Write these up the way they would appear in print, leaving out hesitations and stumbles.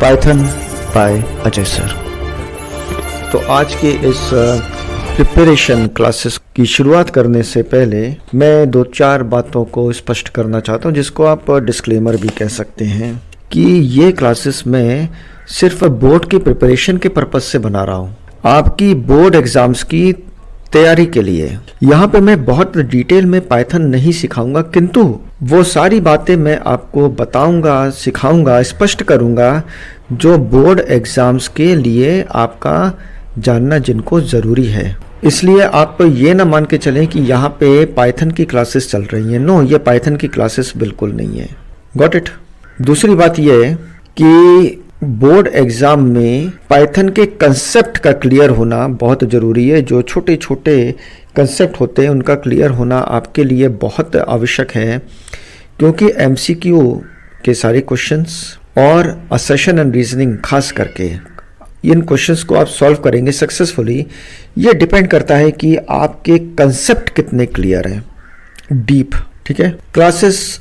Python bye Ajay sir. तो आज के इस प्रिपरेशन क्लासेस की शुरुआत करने से पहले मैं दो चार बातों को स्पष्ट करना चाहता हूं, जिसको आप डिस्क्लेमर भी कह सकते हैं कि ये क्लासेस मैं सिर्फ बोर्ड की प्रिपरेशन के पर्पज से बना रहा हूं, आपकी बोर्ड एग्जाम्स की तैयारी के लिए। यहाँ पे मैं बहुत डिटेल में पाइथन नहीं सिखाऊंगा, किंतु वो सारी बातें मैं आपको बताऊंगा, सिखाऊंगा, स्पष्ट करूंगा जो बोर्ड एग्जाम्स के लिए आपका जानना जिनको ज़रूरी है। इसलिए आप ये ना मान के चलें कि यहाँ पे पाइथन की क्लासेस चल रही हैं। नो, ये पाइथन की क्लासेस बिल्कुल नहीं है। Got it. दूसरी बात ये है कि बोर्ड एग्जाम में पाइथन के कंसेप्ट का क्लियर होना बहुत ज़रूरी है। जो छोटे छोटे कंसेप्ट होते हैं उनका क्लियर होना आपके लिए बहुत आवश्यक है, क्योंकि एमसीक्यू के सारे क्वेश्चंस और असेशन एंड रीजनिंग खास करके इन क्वेश्चंस को आप सॉल्व करेंगे सक्सेसफुली, ये डिपेंड करता है कि आपके कंसेप्ट कितने क्लियर हैं, डीप। ठीक है, क्लासेस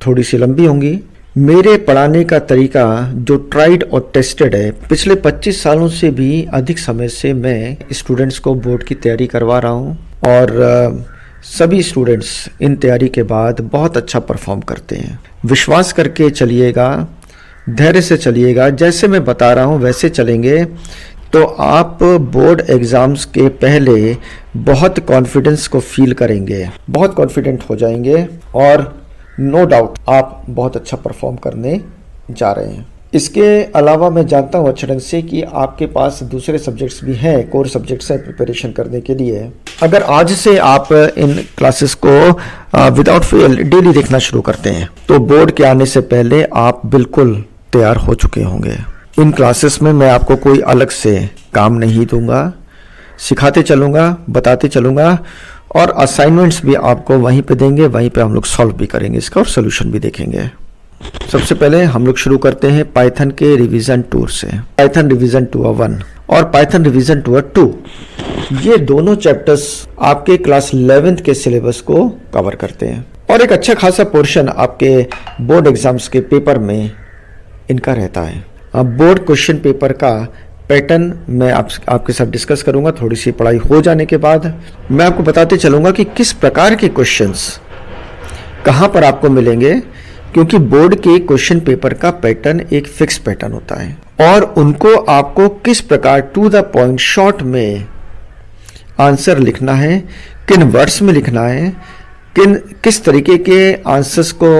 थोड़ी सी लंबी होंगी। मेरे पढ़ाने का तरीका जो ट्राइड और टेस्टेड है, पिछले 25 सालों से भी अधिक समय से मैं स्टूडेंट्स को बोर्ड की तैयारी करवा रहा हूँ और सभी स्टूडेंट्स इन तैयारी के बाद बहुत अच्छा परफॉर्म करते हैं। विश्वास करके चलिएगा, धैर्य से चलिएगा, जैसे मैं बता रहा हूँ वैसे चलेंगे तो आप बोर्ड एग्ज़ाम्स के पहले बहुत कॉन्फिडेंस को फील करेंगे, बहुत कॉन्फिडेंट हो जाएंगे और नो डाउट आप बहुत अच्छा परफॉर्म करने जा रहे हैं। इसके अलावा मैं जानता हूँ अच्छे ढंग से कि आपके पास दूसरे सब्जेक्ट्स भी हैं, कोर सब्जेक्ट्स हैं प्रिपरेशन करने के लिए। अगर आज से आप इन क्लासेस को विदाउट फेल डेली देखना शुरू करते हैं तो बोर्ड के आने से पहले आप बिल्कुल तैयार हो चुके होंगे। इन क्लासेस में मैं आपको कोई अलग से काम नहीं दूंगा, सिखाते चलूँगा, बताते चलूँगा और असाइनमेंट्स भी आपको वहीं पे देंगे, वहीं पे हम लोग सॉल्व भी करेंगे इसका और सोल्यूशन भी देखेंगे। सबसे पहले हम लोग शुरू करते हैं पाइथन के रिवीजन टूर से। पाइथन रिवीजन टूर 1 और पाइथन रिवीजन टूर 2, ये दोनों चैप्टर्स आपके क्लास 11th के सिलेबस को कवर करते हैं और एक अच्छा खासा पोर्शन आपके बोर्ड एग्जाम्स के पेपर में इनका रहता है। अब बोर्ड क्वेश्चन पेपर का पैटर्न मैं आपके साथ डिस्कस करूंगा। थोड़ी सी पढ़ाई हो जाने के बाद मैं आपको बताते चलूंगा कि किस प्रकार के क्वेश्चंस कहां पर आपको मिलेंगे, क्योंकि बोर्ड के क्वेश्चन पेपर का पैटर्न एक फिक्स पैटर्न होता है और उनको आपको किस प्रकार टू द पॉइंट शॉर्ट में आंसर लिखना है, किन वर्ड्स में लिखना है, किस तरीके के आंसर्स को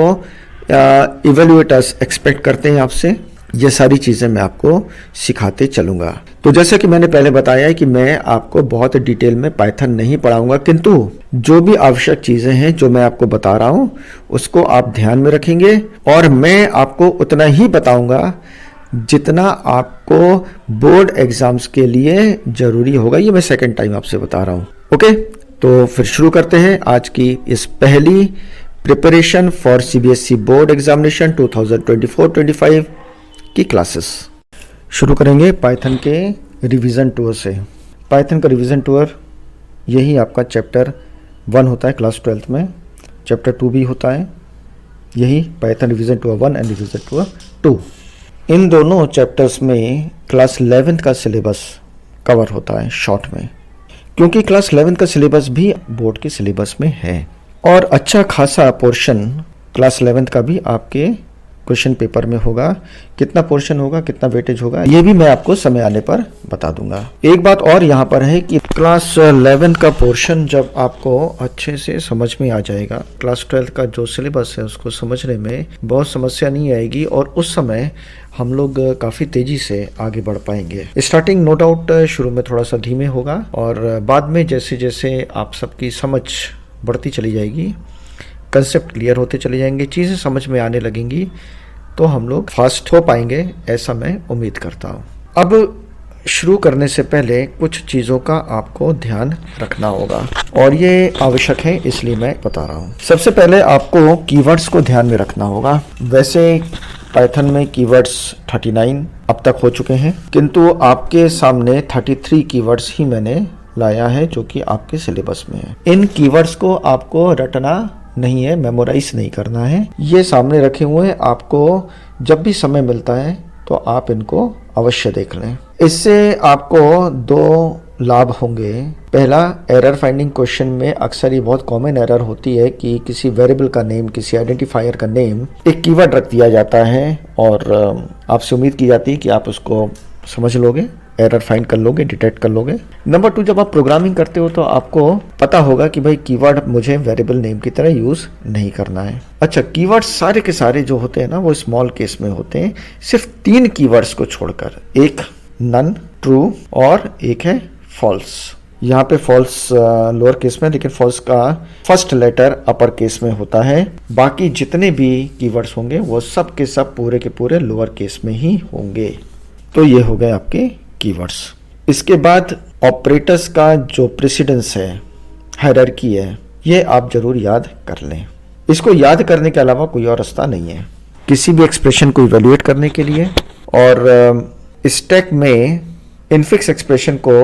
इवेल्युएटर्स एक्सपेक्ट करते हैं आपसे, ये सारी चीज़ें मैं आपको सिखाते चलूँगा। तो जैसा कि मैंने पहले बताया है कि मैं आपको बहुत डिटेल में पाइथन नहीं पढ़ाऊँगा, किंतु जो भी आवश्यक चीज़ें हैं जो मैं आपको बता रहा हूँ उसको आप ध्यान में रखेंगे और मैं आपको उतना ही बताऊँगा जितना आपको बोर्ड एग्ज़ाम्स के लिए ज़रूरी होगा। ये मैं सेकेंड टाइम आपसे बता रहा हूँ। ओके, तो फिर शुरू करते हैं आज की इस पहली preparation for CBSE board examination 2024-25 की क्लासेस। शुरू करेंगे पाइथन के रिवीजन टूर से। पाइथन का रिवीजन टूर यही आपका चैप्टर 1 होता है क्लास 12th में, चैप्टर 2 भी होता है, यही Python revision tour 1 and revision tour 2। इन दोनों चैप्टर्स में क्लास 11th का सिलेबस कवर होता है शॉर्ट में, क्योंकि क्लास 11th का सिलेबस भी बोर्ड के सिलेबस में है और अच्छा खासा पोर्शन क्लास 11th का भी आपके क्वेश्चन पेपर में होगा। कितना पोर्शन होगा, कितना वेटेज होगा, ये भी मैं आपको समय आने पर बता दूंगा। एक बात और यहाँ पर है कि क्लास 11 का पोर्शन जब आपको अच्छे से समझ में आ जाएगा, क्लास 12 का जो सिलेबस है उसको समझने में बहुत समस्या नहीं आएगी और उस समय हम लोग काफ़ी तेज़ी से आगे बढ़ पाएंगे। स्टार्टिंग नो डाउट शुरू में थोड़ा सा धीमे होगा और बाद में जैसे जैसे आप सबकी समझ बढ़ती चली जाएगी, कंसेप्ट क्लियर होते चले जाएंगे, चीज़ें समझ में आने लगेंगी, तो हम लोग फास्ट हो पाएंगे, ऐसा मैं उम्मीद करता हूँ। अब शुरू करने से पहले कुछ चीज़ों का आपको ध्यान रखना होगा और ये आवश्यक है, इसलिए मैं बता रहा हूँ। सबसे पहले आपको कीवर्ड्स को ध्यान में रखना होगा। वैसे पाइथन में कीवर्ड्स 39 अब तक हो चुके हैं, किंतु आपके सामने 33 कीवर्ड्स ही मैंने लाया है जो कि आपके सिलेबस में है। इन कीवर्ड्स को आपको रटना नहीं है, मेमोराइज नहीं करना है। ये सामने रखे हुए हैं, आपको जब भी समय मिलता है तो आप इनको अवश्य देख लें। इससे आपको दो लाभ होंगे। पहला, एरर फाइंडिंग क्वेश्चन में अक्सर ये बहुत कॉमन एरर होती है कि किसी वेरिएबल का नेम, किसी आइडेंटिफायर का नेम एक कीवर्ड रख दिया जाता है और आपसे उम्मीद की जाती है कि आप उसको समझ लोगे, एरर फाइंड कर लोगे, डिटेक्ट कर लोगे। नंबर 2, जब आप प्रोग्रामिंग करते हो तो आपको पता होगा कि भाई कीवर्ड मुझे वेरिएबल नेम की तरह यूज नहीं करना है। अच्छा, कीवर्ड सारे के सारे जो होते हैं ना वो स्मॉल केस में होते हैं, सिर्फ 3 कीवर्ड्स को छोड़कर, एक नन, ट्रू और एक है फॉल्स। यहाँ पे फॉल्स लोअर केस में, लेकिन फॉल्स का फर्स्ट लेटर अपर केस में होता है। बाकी जितने भी कीवर्ड्स होंगे वो सब के सब पूरे के पूरे लोअर केस में ही होंगे। तो ये हो गए आपके कीवर्ड्स। इसके बाद ऑपरेटर्स का जो प्रेसिडेंस है, हायरार्की है, ये आप जरूर याद कर लें। इसको याद करने के अलावा कोई और रास्ता नहीं है किसी भी एक्सप्रेशन को इवेल्युएट करने के लिए। और स्टैक में इनफिक्स एक्सप्रेशन को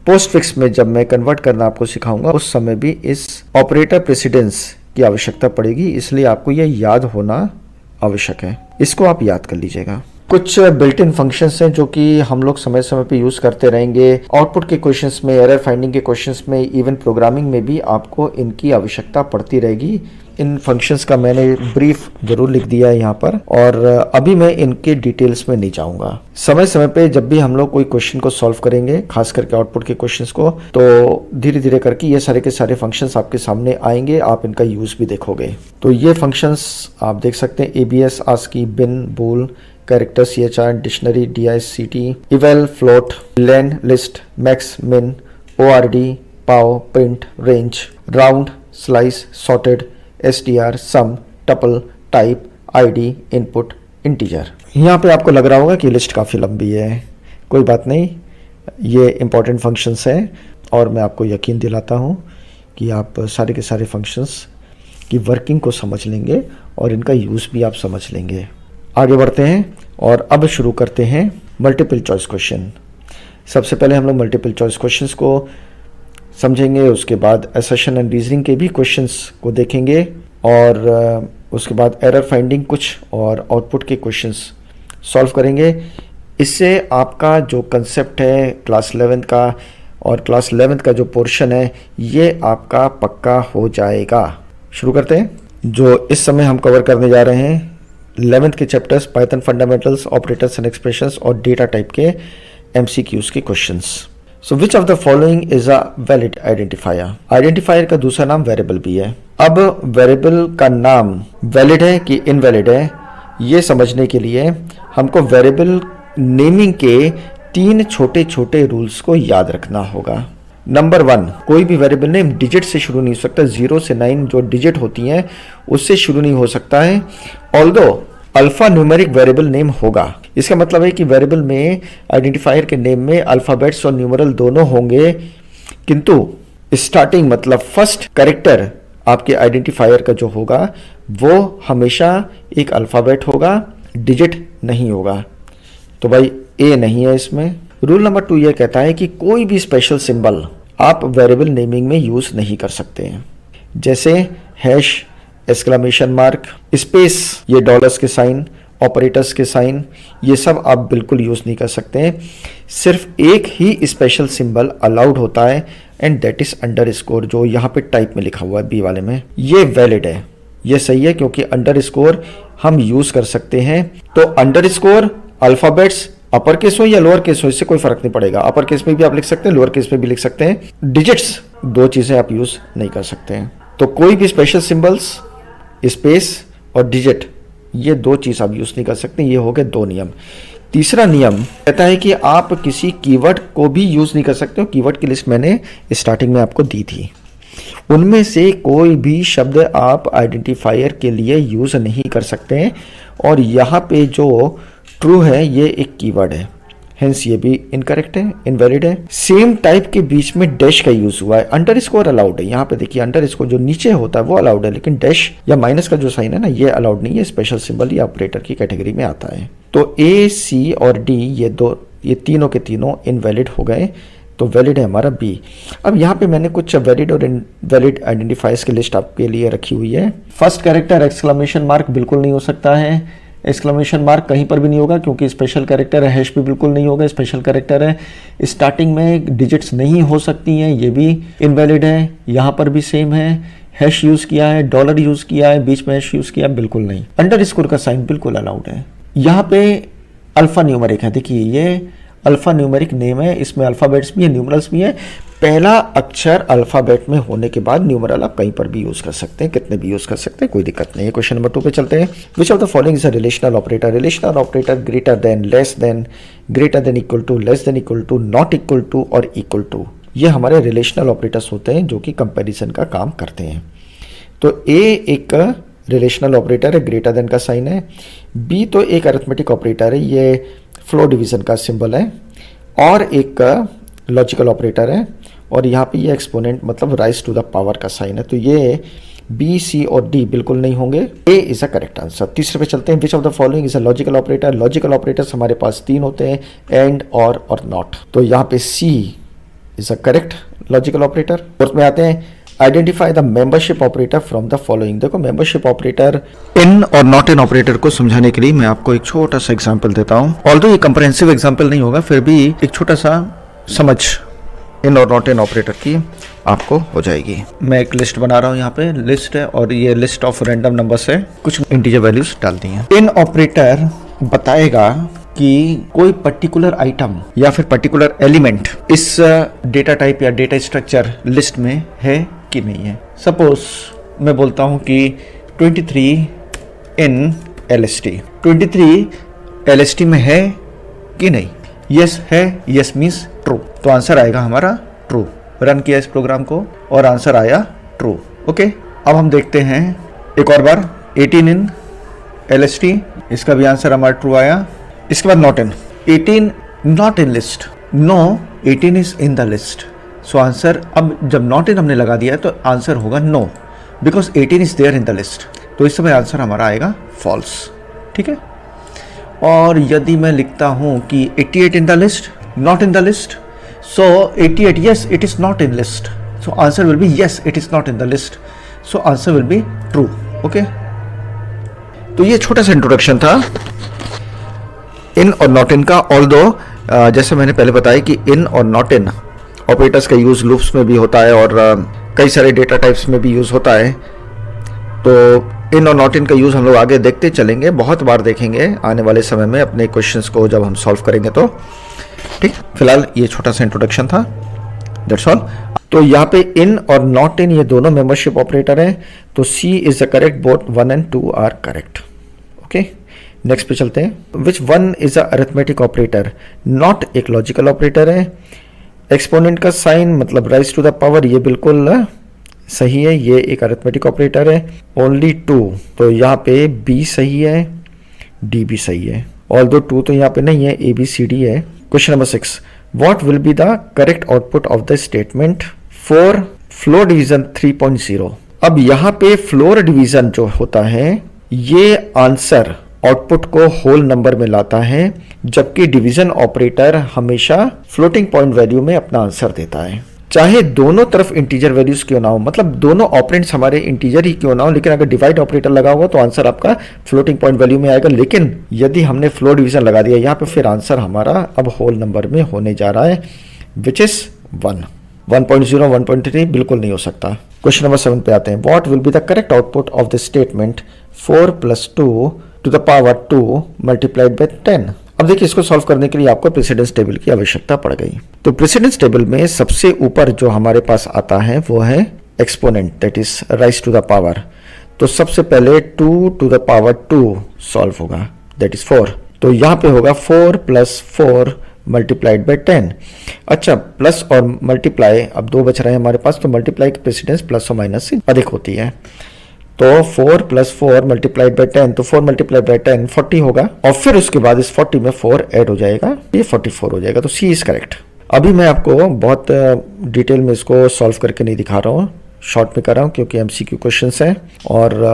पोस्टफिक्स में जब मैं कन्वर्ट करना आपको सिखाऊंगा उस समय भी इस ऑपरेटर प्रेसिडेंस की आवश्यकता पड़ेगी, इसलिए आपको यह याद होना आवश्यक है। इसको आप याद कर लीजिएगा। कुछ बिल्ट इन फंक्शंस हैं जो कि हम लोग समय समय पे यूज करते रहेंगे। आउटपुट के क्वेश्चंस में, एरर फाइंडिंग के क्वेश्चंस में, इवन प्रोग्रामिंग में भी आपको इनकी आवश्यकता पड़ती रहेगी। इन फंक्शंस का मैंने ब्रीफ जरूर लिख दिया है यहाँ पर और अभी मैं इनके डिटेल्स में नहीं जाऊंगा। समय समय पे जब भी हम लोग कोई क्वेश्चन को सॉल्व करेंगे, खास करके आउटपुट के क्वेश्चंस को, तो धीरे धीरे करके ये सारे के सारे फंक्शंस आपके सामने आएंगे, आप इनका यूज भी देखोगे। तो ये फंक्शंस आप देख सकते हैं, ABS, ASCII, bin, bool, character, CHR, dictionary, DICT, eval, float, len, list, max, min, ORD, pow, print, range, round, slice, sorted, STR, sum, tuple, type, ID, input, integer. यहाँ पे आपको लग रहा होगा कि लिस्ट काफ़ी लंबी है, कोई बात नहीं, ये इंपॉर्टेंट फंक्शंस हैं और मैं आपको यकीन दिलाता हूँ कि आप सारे के सारे फंक्शंस की वर्किंग को समझ लेंगे और इनका यूज़ भी आप समझ लेंगे। आगे बढ़ते हैं और अब शुरू करते हैं मल्टीपल चॉइस क्वेश्चन। सबसे पहले हम लोग मल्टीपल चॉइस क्वेश्चंस को समझेंगे, उसके बाद असर्शन एंड रीजनिंग के भी क्वेश्चंस को देखेंगे और उसके बाद एरर फाइंडिंग कुछ और आउटपुट के क्वेश्चंस सॉल्व करेंगे। इससे आपका जो कंसेप्ट है क्लास 11 का और क्लास 11 का जो पोर्शन है ये आपका पक्का हो जाएगा। शुरू करते हैं। जो इस समय हम कवर करने जा रहे हैं 11th के chapters, Python fundamentals, operators and expressions और डेटा टाइप के MCQs के questions. So which of the following is a valid identifier? Identifier का दूसरा नाम वेरिएबल भी है। अब वेरिएबल का नाम वैलिड है कि इनवैलिड है, ये समझने के लिए हमको वेरिएबल नेमिंग के 3 छोटे छोटे रूल्स को याद रखना होगा। नंबर 1, कोई भी वेरिएबल नेम डिजिट से शुरू नहीं हो सकता। 0 से 9 जो डिजिट होती हैं उससे शुरू नहीं हो सकता है। Although alpha numeric variable name होगा। इसका मतलब है कि वेरिएबल में आइडेंटिफायर के नेम में अल्फाबेट्स और न्यूमरल दोनों होंगे, किंतु स्टार्टिंग मतलब फर्स्ट कैरेक्टर आपके आइडेंटिफायर का जो होगा वो हमेशा एक अल्फाबेट होगा, डिजिट नहीं होगा। तो भाई ए नहीं है इसमें। रूल नंबर 2 यह कहता है कि कोई भी स्पेशल सिंबल आप वेरिएबल नेमिंग में यूज नहीं कर सकते हैं, जैसे हैश, एक्सक्लेमेशन मार्क, स्पेस, ये डॉलर्स के साइन, ऑपरेटर्स के साइन, ये सब आप बिल्कुल यूज नहीं कर सकते हैं। सिर्फ एक ही स्पेशल सिंबल अलाउड होता है एंड दैट इज अंडरस्कोर, जो यहाँ पे टाइप में लिखा हुआ है बी वाले में, ये वैलिड है, ये सही है क्योंकि अंडरस्कोर हम यूज कर सकते हैं। तो अंडरस्कोर अल्फाबेट्स अपर केस हो या लोअर केस हो इससे कोई फर्क नहीं पड़ेगा। अपर केस में भी आप लिख सकते हैं, लोअर केस में भी लिख सकते हैं। डिजिट्स 2 चीजें आप यूज नहीं कर सकते हैं। तो कोई भी स्पेशल सिंबल्स, स्पेस और डिजिट, ये 2 चीज आप यूज नहीं कर सकते। ये हो गए 2 नियम। तीसरा नियम कहता है कि आप किसी कीवर्ड को भी यूज नहीं कर सकते हो। कीवर्ड की लिस्ट मैंने स्टार्टिंग में आपको दी थी, उनमें से कोई भी शब्द आप आइडेंटिफायर के लिए यूज नहीं कर सकते हैं। और यहाँ पे जो ट्रू है ये एक कीवर्ड है, हेंस ये भी इनकरेक्ट है, इनवैलिड है। सेम टाइप के बीच में डैश का यूज हुआ है। अंडरस्कोर अलाउड है, यहाँ पे देखिए अंडरस्कोर जो नीचे होता है वो अलाउड है, लेकिन डैश या माइनस का जो साइन है ना ये अलाउड नहीं है, स्पेशल सिंबल या ऑपरेटर की कैटेगरी में आता है। तो ए, सी और डी ये तीनों के तीनों इनवैलिड हो गए, तो वैलिड है हमारा बी। अब यहाँ पे मैंने कुछ वैलिड और इनवैलिड आइडेंटिफायर्स की लिस्ट आपके लिए रखी हुई है। फर्स्ट कैरेक्टर एक्सक्लेमेशन मार्क बिल्कुल नहीं हो सकता है। एक्सक्लेमेशन मार्क कहीं पर भी नहीं होगा क्योंकि स्पेशल कैरेक्टर है, हैश भी बिल्कुल नहीं होगा, स्पेशल कैरेक्टर है। स्टार्टिंग में डिजिट्स नहीं हो सकती हैं, ये भी इनवैलिड है। यहाँ पर भी सेम है, हैश यूज किया है, डॉलर यूज किया है, बीच में हैश यूज किया, बिल्कुल नहीं। अंडरस्कोर का साइन बिल्कुल अलाउड है। यहाँ पे अल्फा न्यूमेरिक है, देखिए ये अल्फा न्यूमेरिक नेम है, इसमें अल्फाबेट्स भी है, न्यूमरल्स भी है। पहला अक्षर अल्फाबेट में होने के बाद न्यूमरल आप कहीं पर भी यूज कर सकते हैं, कितने भी यूज कर सकते हैं, कोई दिक्कत नहीं है। क्वेश्चन नंबर 2 पे चलते हैं। Which of the following is a relational operator? Relational operator greater than, less than, greater than equal to, less than equal to, not equal to और इक्वल टू, ये हमारे रिलेशनल ऑपरेटर्स होते हैं जो कि कंपैरिजन का काम करते हैं। तो ए एक रिलेशनल ऑपरेटर है, ग्रेटर देन का साइन है। बी तो एक अरिथमेटिक ऑपरेटर है, ये फ्लो डिवीजन का सिंबल है। और एक लॉजिकल ऑपरेटर है, और यहाँ पे ये एक्सपोनेंट मतलब राइज टू द पावर का साइन है। तो ये बी, सी और डी बिल्कुल नहीं होंगे, ए इज अ करेक्ट आंसर। तीसरे पे चलते हैं। Which of the following is a logical operator? Logical operators हमारे पास 3 होते हैं, एंड, और नॉट। तो यहाँ पे C is a correct logical operator. Fourth में आते हैं। Identify the membership operator from the following. देखो मेंबरशिप ऑपरेटर, इन और नॉट इन ऑपरेटर को समझाने के लिए मैं आपको एक छोटा सा एग्जांपल देता हूं। ऑल्दो ये कंप्रहेंसिव एग्जांपल नहीं होगा, फिर भी एक छोटा सा समझ इन और नॉट इन ऑपरेटर की आपको हो जाएगी। मैं एक लिस्ट बना रहा हूं, यहाँ पे लिस्ट है और ये लिस्ट ऑफ रैंडम नंबर्स है, कुछ इंटीजर वैल्यूज डाल दी हैं। इन ऑपरेटर बताएगा कि कोई पर्टिकुलर आइटम या फिर पर्टिकुलर एलिमेंट इस डेटा टाइप या डेटा स्ट्रक्चर लिस्ट में है कि नहीं है। सपोज मैं बोलता हूं कि 23 इन LST, 23 LST में है कि नहीं? यस है, यस मीन्स ट्रू, तो आंसर आएगा हमारा ट्रू। रन किया इस प्रोग्राम को और आंसर आया ट्रू। ओके, अब हम देखते हैं एक और बार 18 इन LST, इसका भी आंसर हमारा ट्रू आया। इसके बाद not in, 18 not in list, no 18 is in the list. So answer, अब जब नॉट इन हमने लगा दिया है तो आंसर होगा no, because 18 is there in the list. तो इस समय आंसर हमारा आएगा फॉल्स। ठीक है। और यदि मैं लिखता हूं कि 88 इन the list, not in the list, so 88 yes it is not in list, so answer will B yes it is not in the list, so answer will be true. Okay, तो ये छोटा सा इंट्रोडक्शन था इन और not इन का। Although जैसे मैंने पहले बताया कि इन और नॉट इन ऑपरेटर्स का यूज लूप्स में भी होता है और कई सारे डेटा टाइप्स में भी यूज होता है। तो इन और नॉट इन का यूज हम लोग आगे देखते चलेंगे, बहुत बार देखेंगे आने वाले समय में अपने क्वेश्चंस को जब हम सॉल्व करेंगे तो। ठीक, फिलहाल ये छोटा सा इंट्रोडक्शन था, दैट्स ऑल। तो यहाँ पे इन और नॉट इन ये दोनों मेंबरशिप ऑपरेटर हैं, तो C is the correct, both 1 and 2 are correct. Okay, next पे चलते हैं। Which one is a arithmetic operator? Not एक लॉजिकल ऑपरेटर है। एक्सपोनेंट का साइन मतलब राइज टू द पावर, ये बिल्कुल सही है, ये एक अरिथमेटिक ऑपरेटर है। ओनली 2, तो यहाँ पे बी सही है, डी भी सही है, ऑल्दो 2 तो यहाँ पे नहीं है, ABCD है। Question number 6, what will be the correct output of the statement for floor division 3.0? अब यहाँ पे फ्लोर डिवीजन जो होता है ये आंसर आउटपुट को होल नंबर में लाता है, जबकि डिवीजन ऑपरेटर हमेशा फ्लोटिंग पॉइंट वैल्यू में अपना आंसर देता है। चाहे दोनों तरफ इंटीजर वैल्यूज क्यों ना हो, मतलब दोनों ऑपरेंड्स हमारे इंटीजर ही क्यों ना हो, लेकिन अगर डिवाइड ऑपरेटर लगा होगा तो आंसर आपका फ्लोटिंग पॉइंट वैल्यू में आएगा। लेकिन यदि हमने फ्लोर डिवीजन लगा दिया यहाँ पे, फिर आंसर हमारा अब होल नंबर में होने जा रहा है, विच इज 1। 1.0 1.3 बिल्कुल नहीं हो सकता। क्वेश्चन नंबर 7 पे आते हैं। What will be the correct output of the statement 4 + 2 to the power 2 multiplied by 10? अब देखिए, इसको सॉल्व करने के लिए आपको प्रेसिडेंस टेबल की आवश्यकता पड़ गई। तो प्रेसिडेंस टेबल में सबसे ऊपर जो हमारे पास आता है वो है exponent, that is raise to the power. तो सबसे पहले 2 to the power 2 सॉल्व होगा, दैट इज 4। तो यहाँ पे होगा 4 + 4 मल्टीप्लाइड बाई 10। अच्छा, प्लस और मल्टीप्लाई, अब 2 बच रहे हैं हमारे पास, तो मल्टीप्लाई की प्रेसिडेंस प्लस और माइनस से अधिक होती है। तो 4 + 4 मल्टीप्लाइड बाई 10, तो 4 मल्टीप्लाइड बाई 10 40 होगा, और फिर उसके बाद इस 40 में 4 ऐड हो जाएगा, ये 44 हो जाएगा। तो सी इज करेक्ट। अभी मैं आपको बहुत डिटेल में इसको सॉल्व करके नहीं दिखा रहा हूँ, शॉर्ट में कर रहा हूँ क्योंकि MCQ क्वेश्चंस हैं और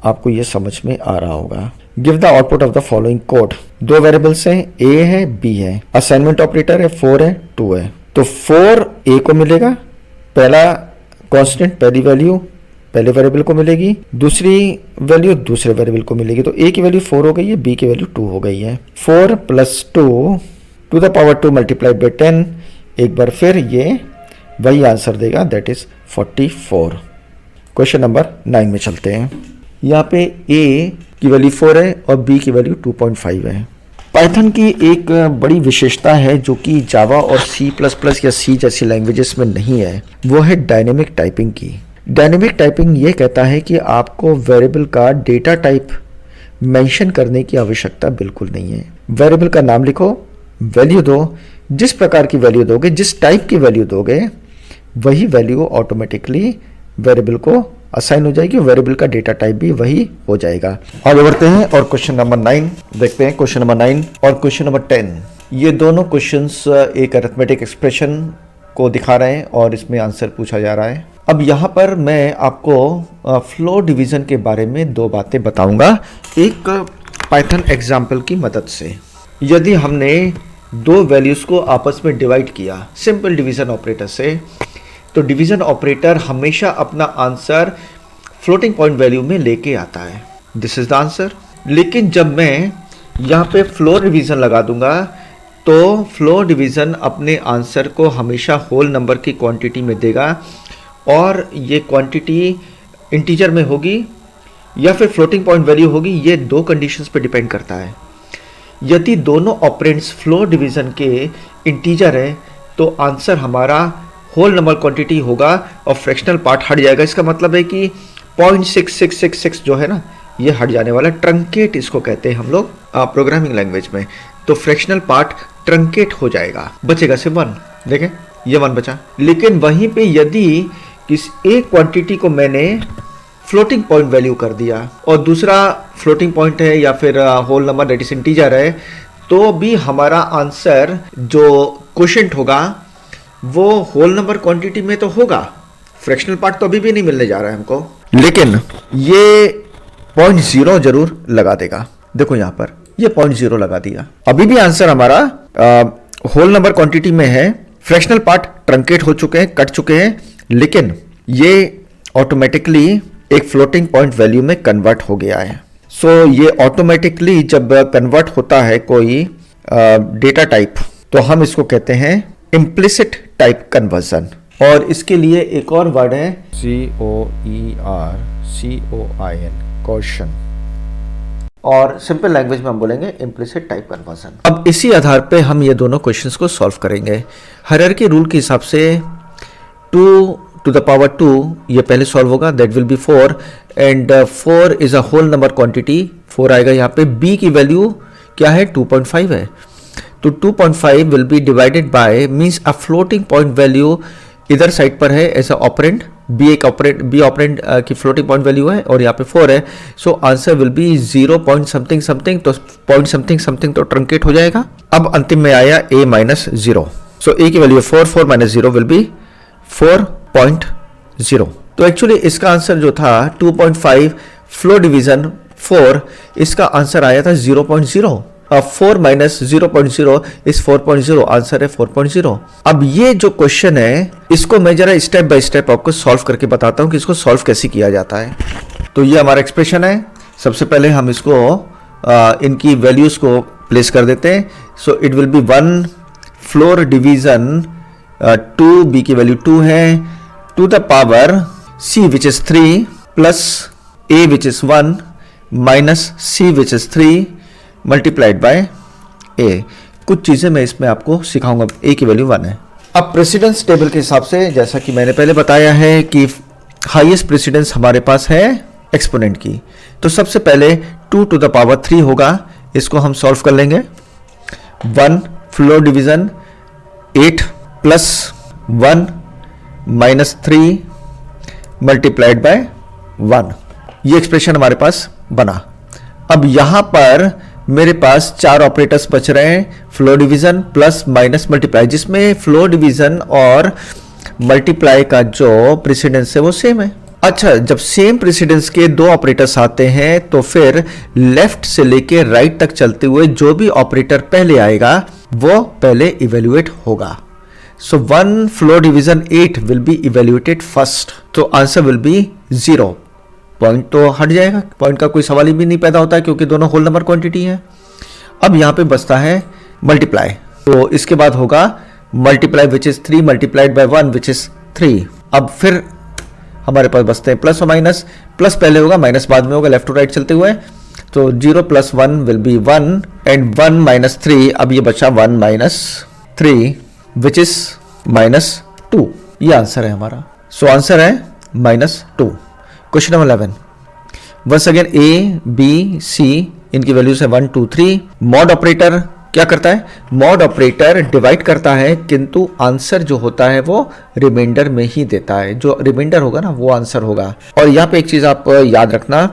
आपको ये समझ में आ रहा होगा। Give the output of the following code. 2 variables हैं, A है, B है, असाइनमेंट ऑपरेटर है, 4 है, 2 है। तो 4 A को मिलेगा, पहला कांस्टेंट, पहली वैल्यू पहले वेरिएबल को मिलेगी, दूसरी वैल्यू दूसरे वेरिएबल को मिलेगी। तो a की वैल्यू 4 हो गई है, b की वैल्यू 2 हो गई है। 4 + 2 to the power 2 multiplied by 10, एक बार फिर ये वही आंसर देगा, दैट इज 44। क्वेश्चन नंबर 9 में चलते हैं। यहाँ पे a की वैल्यू 4 है और b की वैल्यू 2.5 है। पाइथन की एक बड़ी विशेषता है जो कि जावा और C++ या C जैसी लैंग्वेजेस में नहीं है, वो है डायनेमिक टाइपिंग की। डायनेमिक टाइपिंग ये कहता है कि आपको वेरिएबल का डेटा टाइप मेंशन करने की आवश्यकता बिल्कुल नहीं है। वेरिएबल का नाम लिखो, वैल्यू दो, जिस प्रकार की वैल्यू दोगे, जिस टाइप की वैल्यू दोगे, वही वैल्यू ऑटोमेटिकली वेरिएबल को असाइन हो जाएगी, वेरिएबल का डेटा टाइप भी वही हो जाएगा। आगे बढ़ते हैं और क्वेश्चन नंबर 9 देखते हैं। क्वेश्चन नंबर 9 और क्वेश्चन नंबर 10, ये दोनों क्वेश्चंस एक अरिथमेटिक एक्सप्रेशन को दिखा रहे हैं और इसमें आंसर पूछा जा रहा है। अब यहाँ पर मैं आपको फ्लो डिवीजन के बारे में 2 बातें बताऊंगा एक पाइथन एग्जाम्पल की मदद से। यदि हमने 2 वैल्यूज को आपस में डिवाइड किया सिंपल डिवीजन ऑपरेटर से, तो डिवीजन ऑपरेटर हमेशा अपना आंसर फ्लोटिंग पॉइंट वैल्यू में लेके आता है, दिस इज द आंसर। लेकिन जब मैं यहाँ पे फ्लो डिवीजन लगा दूंगा तो फ्लो डिवीजन अपने आंसर को हमेशा होल नंबर की क्वांटिटी में देगा, और ये क्वांटिटी इंटीजर में होगी या फिर फ्लोटिंग पॉइंट वैल्यू होगी, ये 2 कंडीशंस पे डिपेंड करता है। यदि दोनों ऑपरेंड्स फ्लो डिवीजन के इंटीजर है तो आंसर हमारा होल नंबर क्वांटिटी होगा और फ्रैक्शनल पार्ट हट जाएगा। इसका मतलब है कि 0.6666 जो है ना, ये हट जाने वाला, ट्रंकेट इसको कहते हैं हम लोग प्रोग्रामिंग लैंग्वेज में। तो फ्रैक्शनल पार्ट ट्रंकेट हो जाएगा, बचेगा सिर्फ 1। देखें ये 1 बचा। लेकिन वहीं पे यदि किस एक क्वांटिटी को मैंने फ्लोटिंग पॉइंट वैल्यू कर दिया और दूसरा फ्लोटिंग पॉइंट है या फिर whole number that is integer है, तो भी हमारा आंसर जो क्वोशिएंट होगा वो होल नंबर क्वांटिटी में तो होगा, फ्रैक्शनल पार्ट तो अभी भी नहीं मिलने जा रहा है हमको, लेकिन ये 0.0 जरूर लगा देगा। देखो यहाँ पर ये 0.0 लगा दिया, अभी भी आंसर हमारा होल नंबर क्वांटिटी में है, फ्रैक्शनल पार्ट ट्रंकेट हो चुके हैं, कट चुके हैं, लेकिन ये ऑटोमेटिकली एक फ्लोटिंग पॉइंट वैल्यू में कन्वर्ट हो गया है। सो ये ऑटोमेटिकली जब कन्वर्ट होता है कोई डेटा टाइप, तो हम इसको कहते हैं इम्प्लिसिट टाइप कन्वर्जन। और इसके लिए एक और वर्ड है COERCOIN, क्वेश्चन, और सिंपल लैंग्वेज में हम बोलेंगे इम्प्लिसिट टाइप कन्वर्जन। अब इसी आधार पे हम ये दोनों क्वेश्चंस को सॉल्व करेंगे। हायरार्की रूल के हिसाब से 2 to the power 2 ये पहले सॉल्व होगा, that will be 4, and 4 is a whole number quantity, 4 आएगा यहाँ पे। b की वैल्यू क्या है, 2.5 है, तो 2.5 will be divided by, means a floating point value इधर साइड पर है as a operand, b operand की फ्लोटिंग पॉइंट वैल्यू है और यहाँ पे 4 है, so answer will be 0 point something something, तो पॉइंट समथिंग समथिंग तो ट्रंकेट हो जाएगा। अब अंतिम में आया a माइनस 0, सो a की वैल्यू 4, 4 माइनस 0 विल बी 4.0। तो एक्चुअली इसका आंसर जो था 2.5 फ्लो डिवीजन 4, इसका आंसर आया था 0.0। 4 माइनस 0.0 इस 4.0, आंसर है 4.0। अब ये जो क्वेश्चन है इसको मैं जरा स्टेप बाय स्टेप आपको सॉल्व करके बताता हूँ कि इसको सॉल्व कैसे किया जाता है। तो ये हमारा एक्सप्रेशन है। सबसे पहले हम इसको इनकी वैल्यूज को प्लेस कर देते हैं। So it will be 1 floor division 2, b की वैल्यू 2 है, to the power c which is 3 plus a which is 1 minus c which is 3 multiplied by a। कुछ चीजें मैं इसमें आपको सिखाऊंगा। a की वैल्यू 1 है। अब प्रेसिडेंस टेबल के हिसाब से, जैसा कि मैंने पहले बताया है कि हाईएस्ट प्रेसिडेंस हमारे पास है एक्सपोनेंट की, तो सबसे पहले 2 to the power 3 होगा, इसको हम सॉल्व कर लेंगे। 1 floor division 8 plus 1 minus 3 multiplied bye 1, ये एक्सप्रेशन हमारे पास बना। अब यहां पर मेरे पास 4 ऑपरेटर्स बच रहे हैं, flow division plus minus multiply, जिसमें फ्लो डिवीजन और मल्टीप्लाई का जो प्रेसिडेंस है वो सेम है। अच्छा, जब सेम प्रेसिडेंस के 2 ऑपरेटर्स आते हैं तो फिर लेफ्ट से लेके राइट तक चलते हुए जो भी ऑपरेटर पहले आएगा वो पहले इवेल्युएट होगा। So one floor division 8 will be evaluated first. तो आंसर will be 0. पॉइंट तो हट जाएगा, पॉइंट का कोई सवाल ही भी नहीं पैदा होता है क्योंकि दोनों होल नंबर क्वांटिटी है। अब यहाँ पे बचता है मल्टीप्लाई, तो इसके बाद होगा multiply which is 3 multiplied bye 1 which is 3। अब फिर हमारे पास बचते हैं प्लस और माइनस, प्लस पहले होगा माइनस बाद में होगा, लेफ्ट टू राइट चलते हुए। तो 0 + 1 विल बी 1 एंड 1 - 3, अब ये बचा 1 - 3 विच इज -2। ये आंसर है हमारा। सो आंसर है -2। Question number 11, once again A B C इनकी वैल्यूज है 1 2 3। मॉड ऑपरेटर क्या करता है? मॉड ऑपरेटर डिवाइड करता है किंतु आंसर जो होता है वो रिमाइंडर में ही देता है, जो रिमाइंडर होगा ना वो आंसर होगा। और यहाँ पे एक चीज आप याद रखना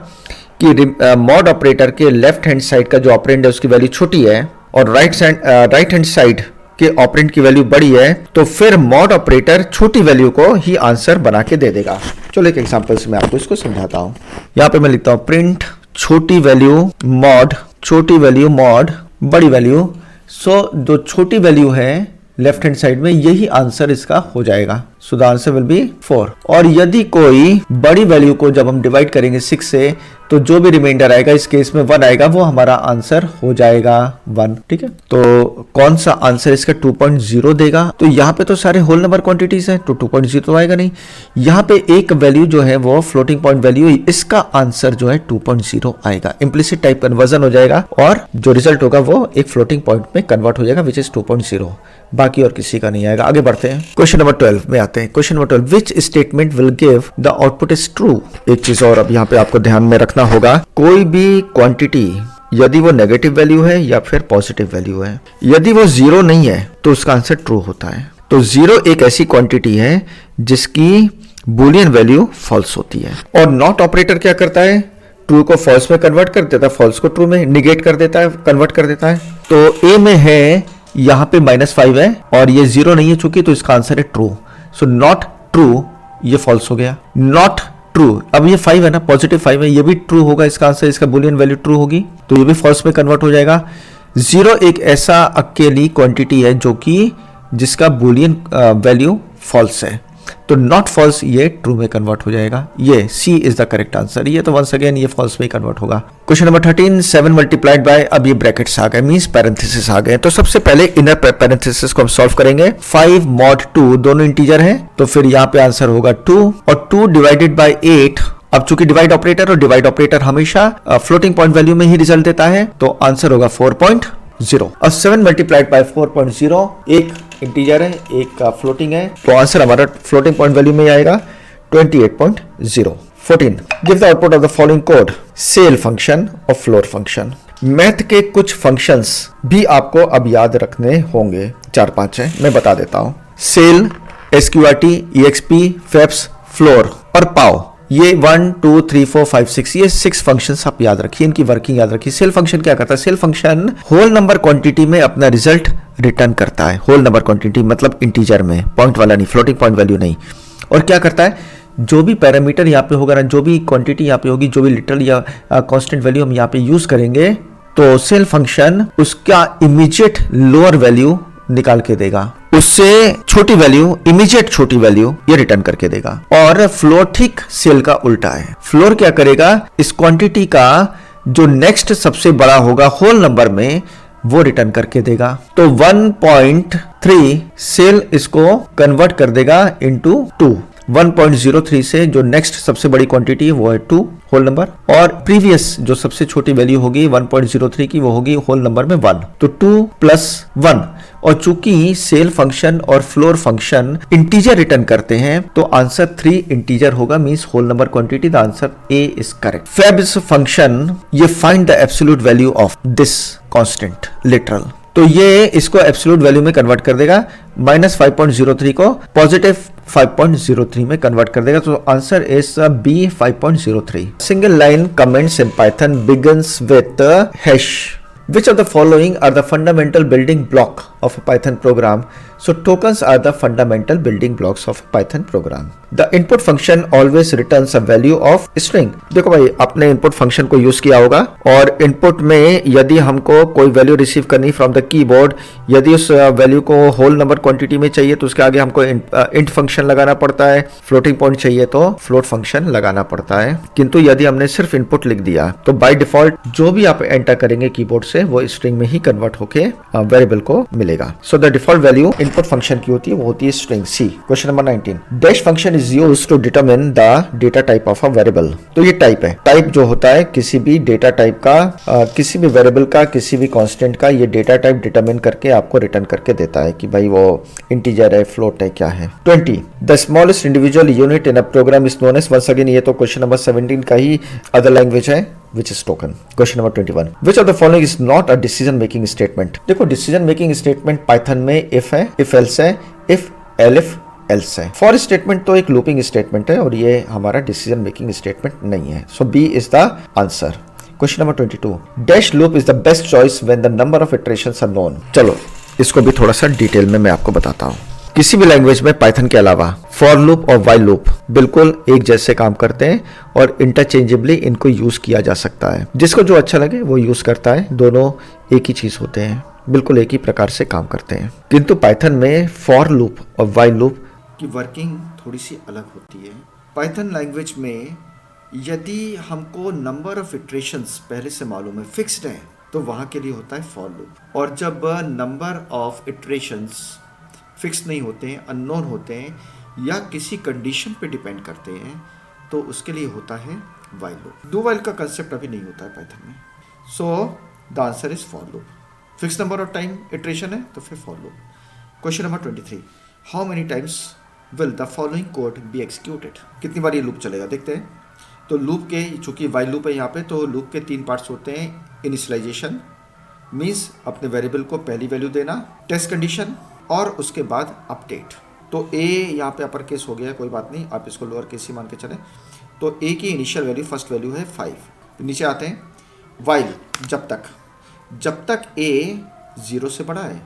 कि मॉड ऑपरेटर के लेफ्ट हैंड साइड का जो ऑपरेंड है उसकी वैल्यू छोटी है और राइट हैंड साइड के ऑपरेंड की वैल्यू बड़ी है, तो फिर मॉड ऑपरेटर छोटी वैल्यू को ही आंसर बना के दे देगा। चलो एक एग्जांपल से मैं आपको इसको समझाता हूं। यहां पे मैं लिखता हूं प्रिंट छोटी वैल्यू मॉड, छोटी वैल्यू मॉड बड़ी वैल्यू। सो जो छोटी वैल्यू है लेफ्ट हैंड साइड में यही आंसर इसका हो जाएगा। सो द आंसर विल बी 4। और यदि कोई बड़ी वैल्यू को जब हम डिवाइड करेंगे 6 से, तो जो भी रिमाइंडर आएगा इस केस में 1 आएगा, वो हमारा आंसर हो जाएगा 1। ठीक है, तो कौन सा आंसर इसका 2.0 देगा? तो यहाँ पे तो सारे होल नंबर क्वांटिटीज हैं तो 2.0 तो आएगा नहीं। यहाँ पे एक वैल्यू जो है वो फ्लोटिंग पॉइंट वैल्यू, इसका आंसर जो है 2.0 आएगा। इम्प्लिसिट टाइप कन्वर्जन हो जाएगा और जो रिजल्ट होगा वो एक फ्लोटिंग पॉइंट में कन्वर्ट हो जाएगा विच इज 2.0। बाकी और किसी का नहीं आएगा। आगे बढ़ते हैं, क्वेश्चन नंबर 12 में आते हैं। Question number 12, which statement will give the output is true. एक चीज और अब यहाँ पे आपको ध्यान में रखना होगा, कोई भी क्वांटिटी यदि वो नेगेटिव वैल्यू है या फिर पॉजिटिव वैल्यू है, यदि वो 0 नहीं है तो उसका आंसर ट्रू होता है। तो 0 एक ऐसी क्वांटिटी है जिसकी बुलियन वैल्यू फॉल्स होती है। और नॉट ऑपरेटर क्या करता है? ट्रू को फॉल्स में कन्वर्ट कर देता है, फॉल्स को ट्रू में निगेट कर देता है, कन्वर्ट कर देता है। तो ए में है यहाँ पे -5 है और ये 0 नहीं है चूंकि, तो इसका आंसर है ट्रू। सो नॉट ट्रू ये फॉल्स हो गया, नॉट ट्रू। अब ये 5 है ना, पॉजिटिव 5 है, ये भी ट्रू होगा इसका आंसर, इसका बुलियन वैल्यू ट्रू होगी तो ये भी फॉल्स में कन्वर्ट हो जाएगा। 0 एक ऐसा अकेली क्वांटिटी है जो कि जिसका बुलियन वैल्यू फॉल्स है, तो नॉट फॉल्स ये ट्रू में कन्वर्ट हो जाएगा। ये सी इज द करेक्ट आंसर। ये तो वंस अगेन ये फॉल्स में कन्वर्ट होगा। क्वेश्चन नंबर 13, 7 मल्टीप्लाइड बाय, अब ये ब्रैकेट्स आ गए मींस पैरेंथेसिस आ गए। तो सबसे पहले इनर पैरेंथेसिस को हम सॉल्व करेंगे। 5 mod 2 दोनों इंटीजर हैं, तो फिर यहाँ पे आंसर होगा 2 और 2 डिवाइडेड बाय 8। अब चूंकि डिवाइड ऑपरेटर और डिवाइड ऑपरेटर हमेशा फ्लोटिंग पॉइंट वैल्यू में ही रिजल्ट देता है, तो आंसर होगा 4.0। और 7 मल्टीप्लाइड बाय 4.0 एक इंटीजर है एक का फ्लोटिंग है, तो आंसर हमारा फ्लोटिंग पॉइंट वैल्यू में आएगा 28.0। 14, give the output of the following code, ceil function और फ्लोर फंक्शन। मैथ के कुछ फंक्शंस भी आपको अब याद रखने होंगे, 4-5 है, मैं बता देता हूं। Ceil, SQRT, EXP, FEPS, floor और पाव, ये 1 2 3 4 5 6 ये 6 फंक्शंस आप याद रखिए, इनकी वर्किंग याद रखिए। सेल फंक्शन क्या करता है? Ceil function whole number quantity में अपना रिजल्ट रिटर्न करता है। होल नंबर क्वांटिटी मतलब इंटीजर में, पॉइंट वाला नहीं, फ्लोटिंग पॉइंट वैल्यू नहीं। और क्या करता है? जो भी पैरामीटर यहाँ पे होगा ना, जो भी क्वांटिटी यहाँ पे होगी, जो भी लिटरल या कांस्टेंट वैल्यू हम यहाँ पे यूज करेंगे, तो सेल फंक्शन उसका इमीडिएट लोअर वैल्यू निकाल के देगा, उससे छोटी वैल्यू, इमीडिएट छोटी वैल्यू ये रिटर्न करके देगा। और फ्लोर ठीक सेल का उल्टा है। फ्लोर क्या करेगा? इस क्वांटिटी का जो नेक्स्ट सबसे बड़ा होगा होल नंबर में वो रिटर्न करके देगा। तो 1.3 सेल इसको कन्वर्ट कर देगा इनटू 2। 1.03 से जो नेक्स्ट सबसे बड़ी क्वांटिटी है वो है 2 होल नंबर, और प्रीवियस जो सबसे छोटी वैल्यू होगी 1.03 की वो होगी होल नंबर में 1। तो 2 + 1, और चूंकि सेल फंक्शन और फ्लोर फंक्शन इंटीजर रिटर्न करते हैं तो आंसर 3 इंटीजर होगा, means whole number quantity. The answer A is correct. FEPS function ये find the absolute value of this constant literal, तो ये इसको एब्सोल्यूट वैल्यू में कन्वर्ट कर देगा, -5.03 को पॉजिटिव 5.03 में कन्वर्ट कर देगा। तो answer is b 5.03। Single line comments in Python begins with hash. Which of the following are the fundamental building block of a Python program So tokens are the fundamental building blocks of Python program. The input function always returns a value of string. देखो भाई, आपने input function को use किया होगा और input में यदि हमको कोई वैल्यू रिसीव करनी फ्रॉम द कीबोर्ड, यदि उस वैल्यू को होल नंबर क्वांटिटी में चाहिए तो उसके आगे हमको इंट फंक्शन लगाना पड़ता है, फ्लोटिंग पॉइंट चाहिए तो फ्लोट फंक्शन लगाना पड़ता है। किंतु यदि हमने सिर्फ इनपुट लिख दिया तो बाय डिफॉल्ट जो भी आप एंटर करेंगे कीबोर्ड से वो स्ट्रिंग में ही कन्वर्ट होके वेरिएबल को मिलेगा। So the default value input function की होती है, वो होती है string C. Question number 19, dash function is used to determine the data type of a variable. तो ये टाइप है, टाइप जो होता है किसी भी डेटा टाइप का, किसी भी वेरिएबल का, किसी भी कांस्टेंट का, ये डेटा टाइप डिटरमिन करके आपको रिटर्न करके देता है कि भाई वो इंटीजर है, फ्लोट है, क्या है। 20, the smallest individual unit in a program is known as, once again ये तो क्वेश्चन नंबर 17 का ही अदर लैंग्वेज है, which is token. Question number 21, which of the following is not a decision making statement? देखो decision making statement Python में if है, if else है, if elif else है। for statement तो एक looping statement है और ये हमारा decision making statement नहीं है। so B is the answer. Question number 22, dash loop is the best choice when the number of iterations are known. चलो इसको भी थोड़ा सा डिटेल में मैं आपको बताता हूँ। किसी भी लैंग्वेज में पाइथन के अलावा फॉर लूप और वाइल लूप बिल्कुल एक जैसे काम करते हैं और इंटरचेंजेबली इनको यूज किया जा सकता है। जिसको जो अच्छा लगे वो यूज करता है, दोनों एक ही चीज होते हैं, बिल्कुल एक ही प्रकार से काम करते हैं। किंतु पाइथन में फॉर लूप और वाइल लूप की वर्किंग थोड़ी सी अलग होती है। पाइथन लैंग्वेज में यदि हमको नंबर ऑफ इटरेशंस पहले से मालूम है, फिक्स्ड है, तो वहां के लिए होता है फॉर लूप। और जब नंबर ऑफ इटरेशंस फिक्स नहीं होते हैं, अननोन होते हैं या किसी कंडीशन पे डिपेंड करते हैं तो उसके लिए होता है वाइल लूप। डू वाइल का कंसेप्ट अभी नहीं होता है पाइथन में। So the answer is for loop. Fix number of time iteration है तो फिर for loop. Question number 23, how many times will the following code be executed? कितनी बार ये लूप चलेगा देखते हैं। तो लूप के, चूंकि वाइल लूप है यहाँ पे, तो लूप के 3 पार्ट्स होते हैं। इनिशियलाइजेशन मीन्स अपने वेरिएबल को पहली वैल्यू देना, टेस्ट कंडीशन और उसके बाद अपडेट। तो ए यहाँ पे अपर केस हो गया, कोई बात नहीं, आप इसको लोअर केस ही मान के चलें। तो ए की इनिशियल वैल्यू, फर्स्ट वैल्यू है 5। तो नीचे आते हैं वाइल, जब तक ए 0 से बड़ा है।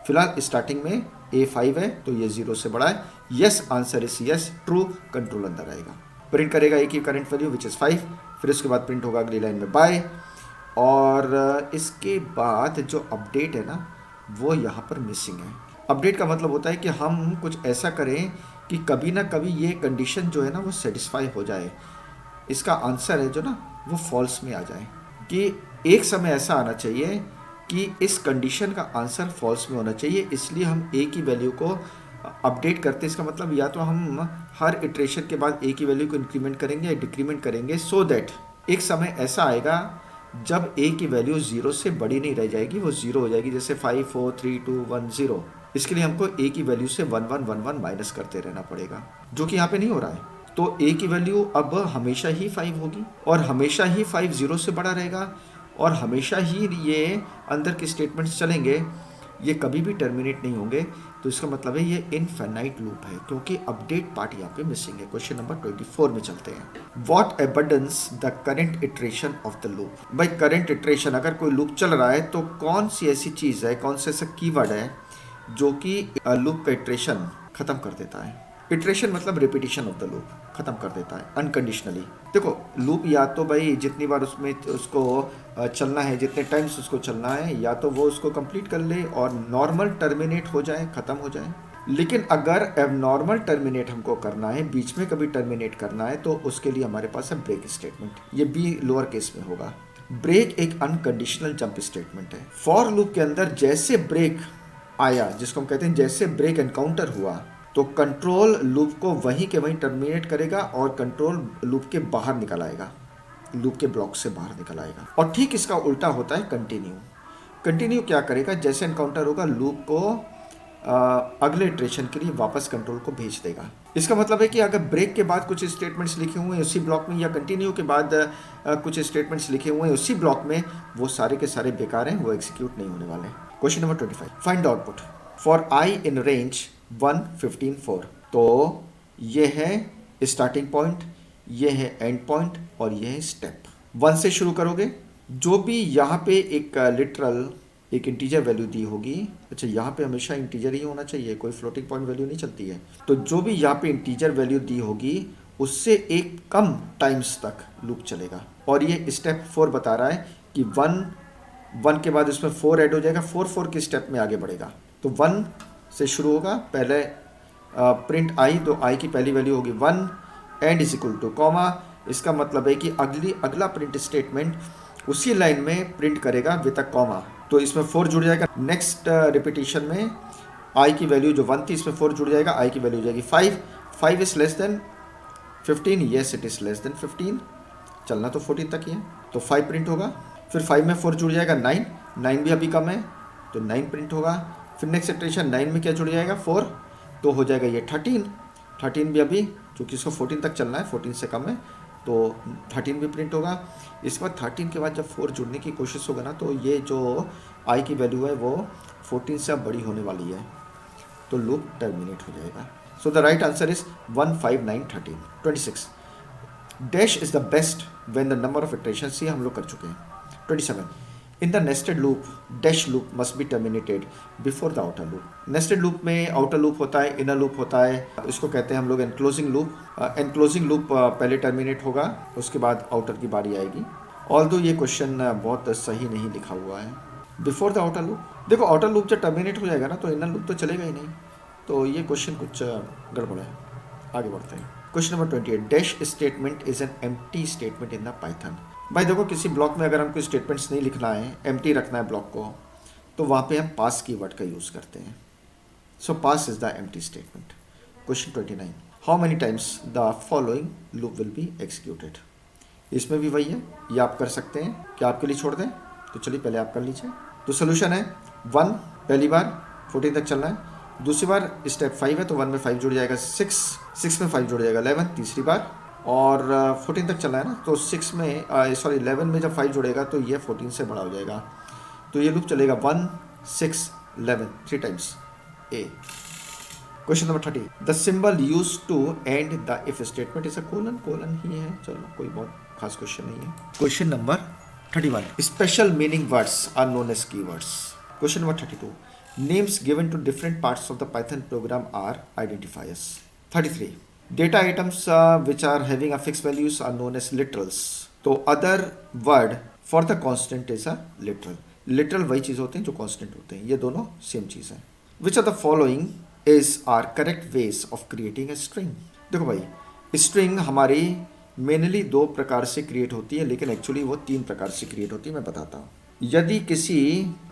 फिलहाल स्टार्टिंग में ए 5 है तो ये 0 से बड़ा है। Yes, answer is yes, true, control अंदर आएगा। प्रिंट करेगा ए की करंट वैल्यू विच इज़ 5, फिर उसके बाद प्रिंट होगा अगली लाइन में बाय, और इसके बाद जो अपडेट है ना वो यहाँ पर मिसिंग है। अपडेट का मतलब होता है कि हम कुछ ऐसा करें कि कभी ना कभी ये कंडीशन जो है ना वो सेटिस्फाई हो जाए। इसका आंसर है जो ना वो फॉल्स में आ जाए, कि एक समय ऐसा आना चाहिए कि इस कंडीशन का आंसर फॉल्स में होना चाहिए। इसलिए हम ए की वैल्यू को अपडेट करते हैं। इसका मतलब या तो हम हर इटरेशन के बाद ए की वैल्यू को इंक्रीमेंट करेंगे या डिक्रीमेंट करेंगे, सो दैट एक समय ऐसा आएगा जब ए की वैल्यू 0 से बड़ी नहीं रह जाएगी, वो 0 हो जाएगी। जैसे 5 4 3 2 1 0। इसके लिए हमको ए की वैल्यू से 1 1 1 1 माइनस करते रहना पड़ेगा, जो कि यहाँ पे नहीं हो रहा है। तो ए की वैल्यू अब हमेशा ही 5 होगी और हमेशा ही 5 0 से बड़ा रहेगा और हमेशा ही ये अंदर के स्टेटमेंट्स चलेंगे, ये कभी भी टर्मिनेट नहीं होंगे। तो इसका मतलब है ये इनफाइनाइट लूप है, क्योंकि अपडेट पार्ट यहाँ पे मिसिंग है। क्वेश्चन नंबर 24 में चलते हैं। What abundance the current iteration of the loop? भाई करंट इटरेशन, अगर कोई लूप चल रहा है तो कौन सी ऐसी चीज़ है, कौन सा ऐसा कीवर्ड है जो कि लूप का इटरेशन खत्म कर देता है? इटरेशन मतलब रिपीटिशन ऑफ द लूप, खत्म कर देता है अनकंडीशनली। देखो लूप या तो भाई जितनी बार उसमें उसको चलना है, जितने टाइम्स उसको चलना है, या तो वो उसको कंप्लीट कर ले और नॉर्मल टर्मिनेट हो जाए, खत्म हो जाए। लेकिन अगर एबनॉर्मल टर्मिनेट हमको करना है, बीच में कभी टर्मिनेट करना है, तो उसके लिए हमारे पास है ब्रेक स्टेटमेंट। ये बी लोअर केस में होगा। ब्रेक एक अनकंडीशनल जंप स्टेटमेंट है। फॉर लूप के अंदर जैसे ब्रेक आया, जिसको हम कहते हैं जैसे ब्रेक एनकाउंटर हुआ, तो कंट्रोल लूप को वहीं के वहीं टर्मिनेट करेगा और कंट्रोल लूप के बाहर निकल आएगा, लूप के ब्लॉक से बाहर निकल आएगा। और ठीक इसका उल्टा होता है कंटिन्यू। कंटिन्यू क्या करेगा, जैसे एनकाउंटर होगा लूप को अगले इटरेशन के लिए वापस कंट्रोल को भेज देगा। इसका मतलब है कि अगर ब्रेक के बाद कुछ स्टेटमेंट्स लिखे हुए हैं उसी ब्लॉक में, या कंटिन्यू के बाद कुछ स्टेटमेंट्स लिखे हुए हैं उसी ब्लॉक में, वो सारे के सारे बेकार हैं, वो एग्जीक्यूट नहीं होने वाले। Question number 25, find output for I in range 1 15 4। तो ये है स्टार्टिंग पॉइंट, ये है एंड पॉइंट और ये है स्टेप। 1 से शुरू करोगे, जो भी यहाँ पे एक लिटरल एक इंटीजर वैल्यू दी होगी। अच्छा, यहाँ पे हमेशा इंटीजर ही होना चाहिए, कोई फ्लोटिंग पॉइंट वैल्यू नहीं चलती है। तो जो भी यहाँ पे इंटीजर वैल्यू दी होगी उससे एक कम टाइम्स तक लूप चलेगा। और ये स्टेप 4 बता रहा है कि 1 के बाद इसमें 4 ऐड हो जाएगा, 4 के स्टेप में आगे बढ़ेगा। तो 1 से शुरू होगा, पहले प्रिंट आई, तो आई की पहली वैल्यू होगी 1 and is equal two comma. इसका मतलब है कि अगला प्रिंट स्टेटमेंट उसी लाइन में प्रिंट करेगा विद अ कॉमा। तो इसमें 4 जुड़ जाएगा। नेक्स्ट रिपीटिशन में आई की वैल्यू जो 1 थी इसमें 4 जुड़ जाएगा, आई की वैल्यू हो जाएगी 5 is less then 15, yes it is less then 15, चलना तो 14 तक ही है, तो 5 प्रिंट होगा। फिर 5 में 4 जुड़ जाएगा 9 भी अभी कम है तो 9 प्रिंट होगा। फिर नेक्स्ट इटरेशन 9 में क्या जुड़ जाएगा 4, तो हो जाएगा ये 13 भी अभी, क्योंकि इसको 14 तक चलना है, 14 से कम है तो 13 भी प्रिंट होगा। इसके बाद 13 के बाद जब 4 जुड़ने की कोशिश होगा ना, तो ये जो आई की वैल्यू है वो 14 से अब बड़ी होने वाली है, तो लूप टर्मिनेट हो जाएगा। So the right answer is 1 5 9 13। 26 dash is the best when the number of iterations, ये हम लोग कर चुके हैं। 27 in the nested loop dash loop must be terminated before the outer loop. Nested loop में outer loop होता है, inner loop होता है, इसको कहते हैं हम लोग एनक्लोजिंग लूप। एनक्लोजिंग लूप पहले टर्मिनेट होगा, उसके बाद आउटर की बारी आएगी। ऑल्दो ये क्वेश्चन बहुत सही नहीं लिखा हुआ है। बिफोर द आउटर लूप, देखो आउटर लूप जब टर्मिनेट हो जाएगा ना तो इनर लूप तो चलेगा ही नहीं, तो ये क्वेश्चन कुछ गड़बड़ है। आगे बढ़ते हैं। Question number 28 dash statement is an empty statement in the Python. भाई देखो, किसी ब्लॉक में अगर हमको स्टेटमेंट्स नहीं लिखना है, एम्प्टी रखना है ब्लॉक को, तो वहाँ पे हम पास कीवर्ड का यूज़ करते हैं। So pass is the empty statement. Question 29 how many times the following loop will be executed. इसमें भी वही है, ये आप कर सकते हैं, क्या आपके लिए छोड़ दें, तो चलिए पहले आप कर लीजिए। तो सोल्यूशन है 1 पहली बार 14 तक चलना है, दूसरी बार स्टेप 5 है तो 1 में 5 जुड़ जाएगा 6 में 5 जुड़ जाएगा 11 तीसरी बार, और 14 तक चलना है ना, तो 11 में जब 5 जुड़ेगा तो ये 14 से बड़ा हो जाएगा, तो ये लूप चलेगा 1 6 11 3 times. A. Question number 30 the symbol use to end the if statement is a colon ही है। चलो कोई बहुत खास क्वेश्चन नहीं है। Question number 31 special meaning words are known as keywords. Question number 32 names given to different parts of the Python program are identifiers. 33 data items which are having a fixed values are known as literals. तो other word for the constant is a literal. literal वही चीज़ होते हैं जो constant होते हैं, ये दोनों same चीज़ है। which of the following is are correct ways of creating a string। देखो भाई, string हमारी मेनली 2 प्रकार से क्रिएट होती है, लेकिन एक्चुअली वो 3 प्रकार से क्रिएट होती है, मैं बताता हूँ। यदि किसी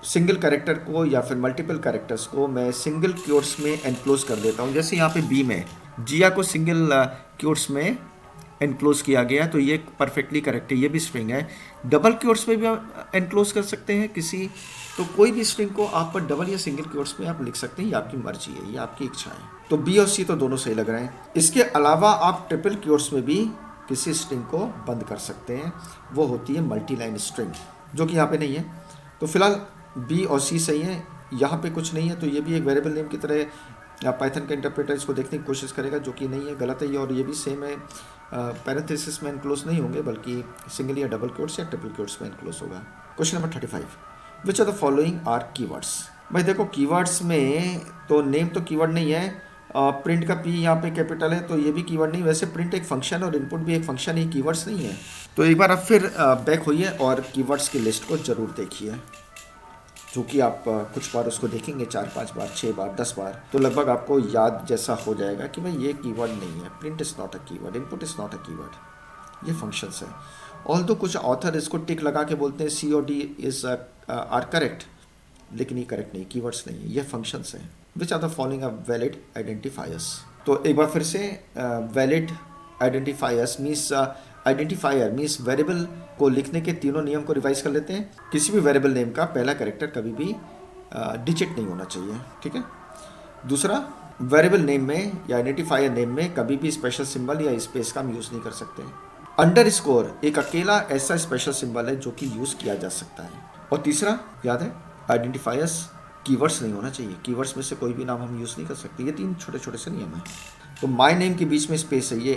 सिंगल कैरेक्टर को या फिर मल्टीपल कैरेक्टर्स को मैं सिंगल क्योट्स में एनक्लोज कर देता हूँ, जैसे यहाँ पे बी में जिया को सिंगल क्योट्स में एनक्लोज किया गया, तो ये परफेक्टली करेक्ट है, ये भी स्ट्रिंग है। डबल क्योट्स में भी आप एनक्लोज कर सकते हैं किसी, तो कोई भी स्ट्रिंग को आप डबल या सिंगल क्योट्स में आप लिख सकते हैं, ये आपकी मर्जी है, ये आपकी इच्छा है। तो बी और सी तो दोनों सही लग रहे हैं। इसके अलावा आप ट्रिपल क्योट्स में भी किसी स्ट्रिंग को बंद कर सकते हैं, वो होती है मल्टी लाइन स्ट्रिंग, जो कि यहाँ पे नहीं है। तो फिलहाल बी और सी सही है, यहाँ पे कुछ नहीं है, तो ये भी एक वेरिएबल नेम की तरह पाइथन का इंटरप्रेटर इसको देखने की कोशिश करेगा, जो कि नहीं है, गलत है ये। और ये भी सेम है, पैरेंथेसिस में एनक्लोज नहीं होंगे, बल्कि सिंगल या डबल क्वोट्स या ट्रिपल क्वोट्स में एनक्लोज होगा। Question number 35 which are the following are keywords. भाई देखो, कीवर्ड्स में तो नेम तो कीवर्ड नहीं है, प्रिंट का पी यहाँ पे कैपिटल है, तो ये भी कीवर्ड नहीं। वैसे प्रिंट एक फंक्शन और इनपुट भी एक फंक्शन है, कीवर्ड्स नहीं है। तो एक बार आप फिर बैक होइए और कीवर्ड्स की लिस्ट को ज़रूर देखिए, क्योंकि आप कुछ बार उसको देखेंगे 4-5 बार 6 बार 10 बार, तो लगभग आपको याद जैसा हो जाएगा कि भाई ये कीवर्ड नहीं है, print is not a keyword, input is not a keyword, ये फंक्शंस है। ऑल्दो कुछ ऑथर इसको टिक लगा के बोलते हैं सी और डी इज़ आर करेक्ट, लेकिन ये करेक्ट नहीं, कीवर्ड्स नहीं है, ये फंक्शंस हैं। Which are the following are valid identifiers. तो एक बार फिर से valid identifiers means identifier means variable को लिखने के तीनों नियम को रिवाइज कर लेते हैं। किसी भी वेरिएबल नेम का पहला कैरेक्टर कभी भी डिजिट नहीं होना चाहिए, ठीक है। दूसरा, वेरिएबल नेम में या आइडेंटिफायर नेम में कभी भी स्पेशल सिंबल या स्पेस का हम यूज़ नहीं कर सकते। अंडरस्कोर एक अकेला ऐसा स्पेशल सिंबल है जो कि यूज़ किया जा सकता है। और तीसरा, याद है, आइडेंटिफायर्स कीवर्ड्स नहीं होना चाहिए, कीवर्ड्स में से कोई भी नाम हम यूज़ नहीं कर सकते। ये 3 छोटे छोटे से नियम हैं। तो माय नेम के बीच में स्पेस है, ये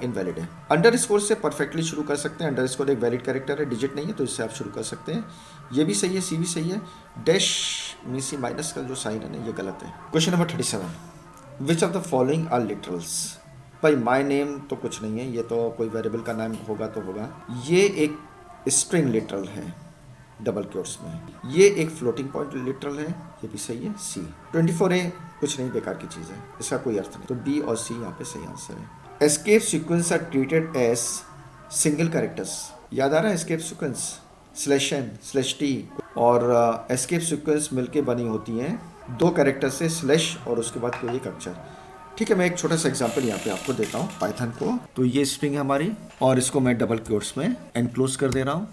इनवैलिड है। अंडर स्कोर से परफेक्टली शुरू कर सकते हैं, अंडर स्कोर एक वैलिड कैरेक्टर है, डिजिट नहीं है, तो इससे आप शुरू कर सकते हैं। ये भी सही है, सी भी सही है। डैश में सी माइनस का जो साइन है ना, ये गलत है। Question number 37, which of the following are literals. भाई माय नेम तो कुछ नहीं है, ये तो कोई वेरिएबल का नाम होगा तो होगा। ये एक स्ट्रिंग लिटरल है डबल क्योट्स में। ये एक फ्लोटिंग पॉइंट लिटरल है, ये भी सही है, सी। 24A कुछ नहीं, बेकार की चीज़ है, इसका कोई अर्थ नहीं, तो बी और सी यहाँ पे सही आंसर है। Escape sequence are treated as single characters. याद आ रहा है एस्केप सीक्वेंस, /n/t और एस्केप सीक्वेंस मिलके बनी होती हैं 2 कैरेक्टर से, स्लैश और उसके बाद कोई एक अक्षर। ठीक है, मैं एक छोटा सा एग्जांपल यहाँ पे आपको देता हूँ पाइथन को। तो ये स्ट्रिंग है हमारी और इसको मैं डबल क्योट्स में एनक्लोज कर दे रहा हूँ।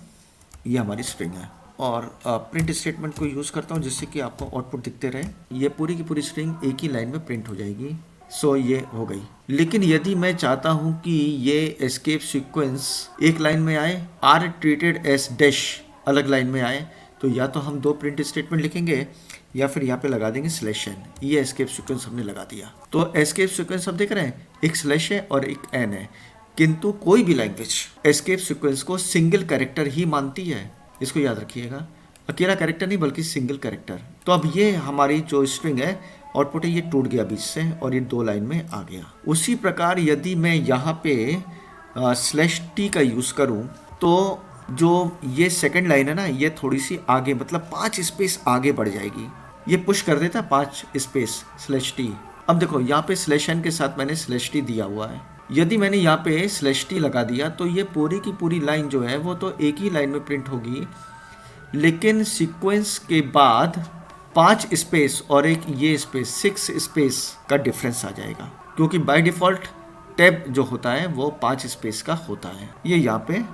ये हमारी स्ट्रिंग है और प्रिंट स्टेटमेंट को यूज़ करता हूँ जिससे कि आपको आउटपुट दिखते रहे। ये पूरी की पूरी स्ट्रिंग एक ही लाइन में प्रिंट हो जाएगी। सो ये हो गई। लेकिन यदि मैं चाहता हूँ कि ये एस्केप सीक्वेंस एक लाइन में आए, आर ट्रीटेड एज डैश अलग लाइन में आए, तो या तो हम 2 प्रिंट स्टेटमेंट लिखेंगे या फिर यहाँ पे लगा देंगे /n। ये एस्केप सीक्वेंस हमने लगा दिया। तो एस्केप सीक्वेंस आप देख रहे हैं, एक स्लैश है और एक n है, किंतु कोई भी लैंग्वेज एस्केप सीक्वेंस को सिंगल कैरेक्टर ही मानती है, इसको याद रखिएगा। अकेला कैरेक्टर नहीं बल्कि सिंगल कैरेक्टर। तो अब ये हमारी जो स्ट्रिंग है, आउटपुट है, ये टूट गया बीच से और ये 2 लाइन में आ गया। उसी प्रकार यदि मैं यहाँ पे /t का यूज़ करूँ तो जो ये सेकंड लाइन है ना, ये थोड़ी सी आगे, मतलब 5 स्पेस आगे बढ़ जाएगी। ये पुश कर देता है 5 स्पेस /t। अब देखो यहाँ पे /n के साथ मैंने /t दिया हुआ है। यदि मैंने यहाँ पे /t लगा दिया तो ये पूरी की पूरी लाइन जो है वो तो एक ही लाइन में प्रिंट होगी, लेकिन सीक्वेंस के बाद 5 स्पेस और एक ये स्पेस 6 स्पेस का डिफरेंस आ जाएगा, क्योंकि बाय डिफ़ॉल्ट टैब जो होता है वो 5 स्पेस का होता है। ये यहाँ पे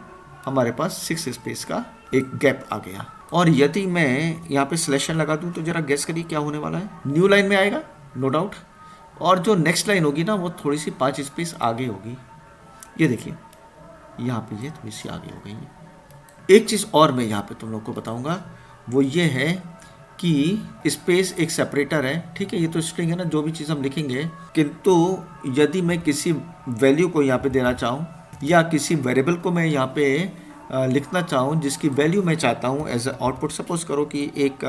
हमारे पास 6 स्पेस का एक गैप आ गया। और यदि मैं यहाँ पे /n लगा दूँ तो जरा गेस करिए क्या होने वाला है। न्यू लाइन में आएगा नो डाउट, और जो नेक्स्ट लाइन होगी ना वो थोड़ी सी 5 स्पेस आगे होगी। ये देखिए यहाँ पे ये थोड़ी सी आगे हो गई है। एक चीज़ और मैं यहाँ पे तुम लोग को बताऊँगा, वो ये है कि स्पेस एक सेपरेटर है। ठीक है, ये तो स्ट्रिंग है ना, जो भी चीज़ हम लिखेंगे, किंतु यदि मैं किसी वैल्यू को यहाँ पे देना चाहूँ या किसी वेरिएबल को मैं यहाँ पे लिखना चाहूँ जिसकी वैल्यू मैं चाहता हूँ एज आउटपुट, सपोज करो कि एक